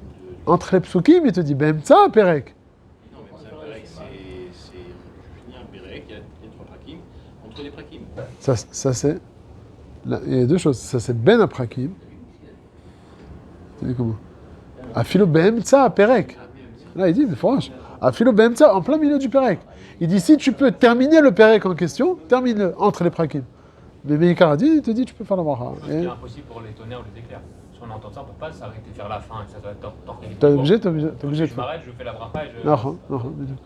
de... Entre les psukim, il te dit bemtsa perek. Non, mais ça, perek, c'est un perek, il y a 3 prakim, entre les prakim. Ça c'est... Il y a deux choses. Ça c'est ben aprakim. Tu dis comment? Afilo be'emtsa perek. Là il dit, mais franchement, afilo be'emtsa, en plein milieu du perek. Il dit, si tu peux terminer le perek en question, termine-le entre les prakim. Mais Meikar a dit, il te dit, tu peux faire la bracha. C'est impossible pour les tonnerres ou les éclairs. Si on entend ça, on ne peut pas s'arrêter faire la fin et que ça doit être T'es obligé de Je faire. m'arrête, je fais la bracha et je... Non.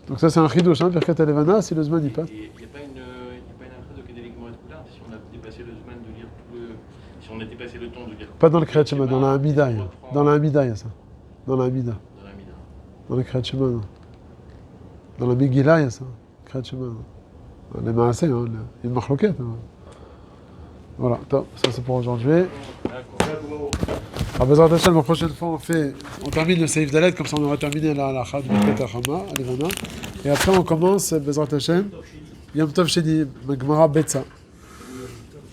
Donc ça c'est un chidouche, hein, Birkat Alevana, si le zman y passe. Il n'y a pas une affaire de Kedelik Moed Kula, si on a dépassé le Zman de lire tout le. Si on a dépassé le temps de lire. Pas dans le Kriyat Shema, dans la Hamida. Dans la Hamida, il y a ça. Dans la Hamida. Dans la Mida. Dans le Kriyat Shema, non. Dans la Megillah, il y a ça. Kriyat Shema, non. Les Maaseh, hein, il y a une marloquette. Hein. Voilà, top, ça c'est pour aujourd'hui. Alors, Bezrat Hashem, la prochaine fois, on termine le Seif Dalet, comme ça on aura terminé la halakha de Birkat Hachama, Alevana. Et après on commence, Bezrat Hashem, Yom Tov Sheni, la Gemara Betza.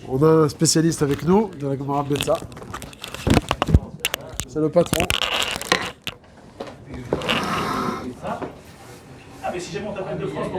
On a un spécialiste avec nous de la Gemara Betza. C'est le patron. Ah, mais si jamais on t'appelle de France pour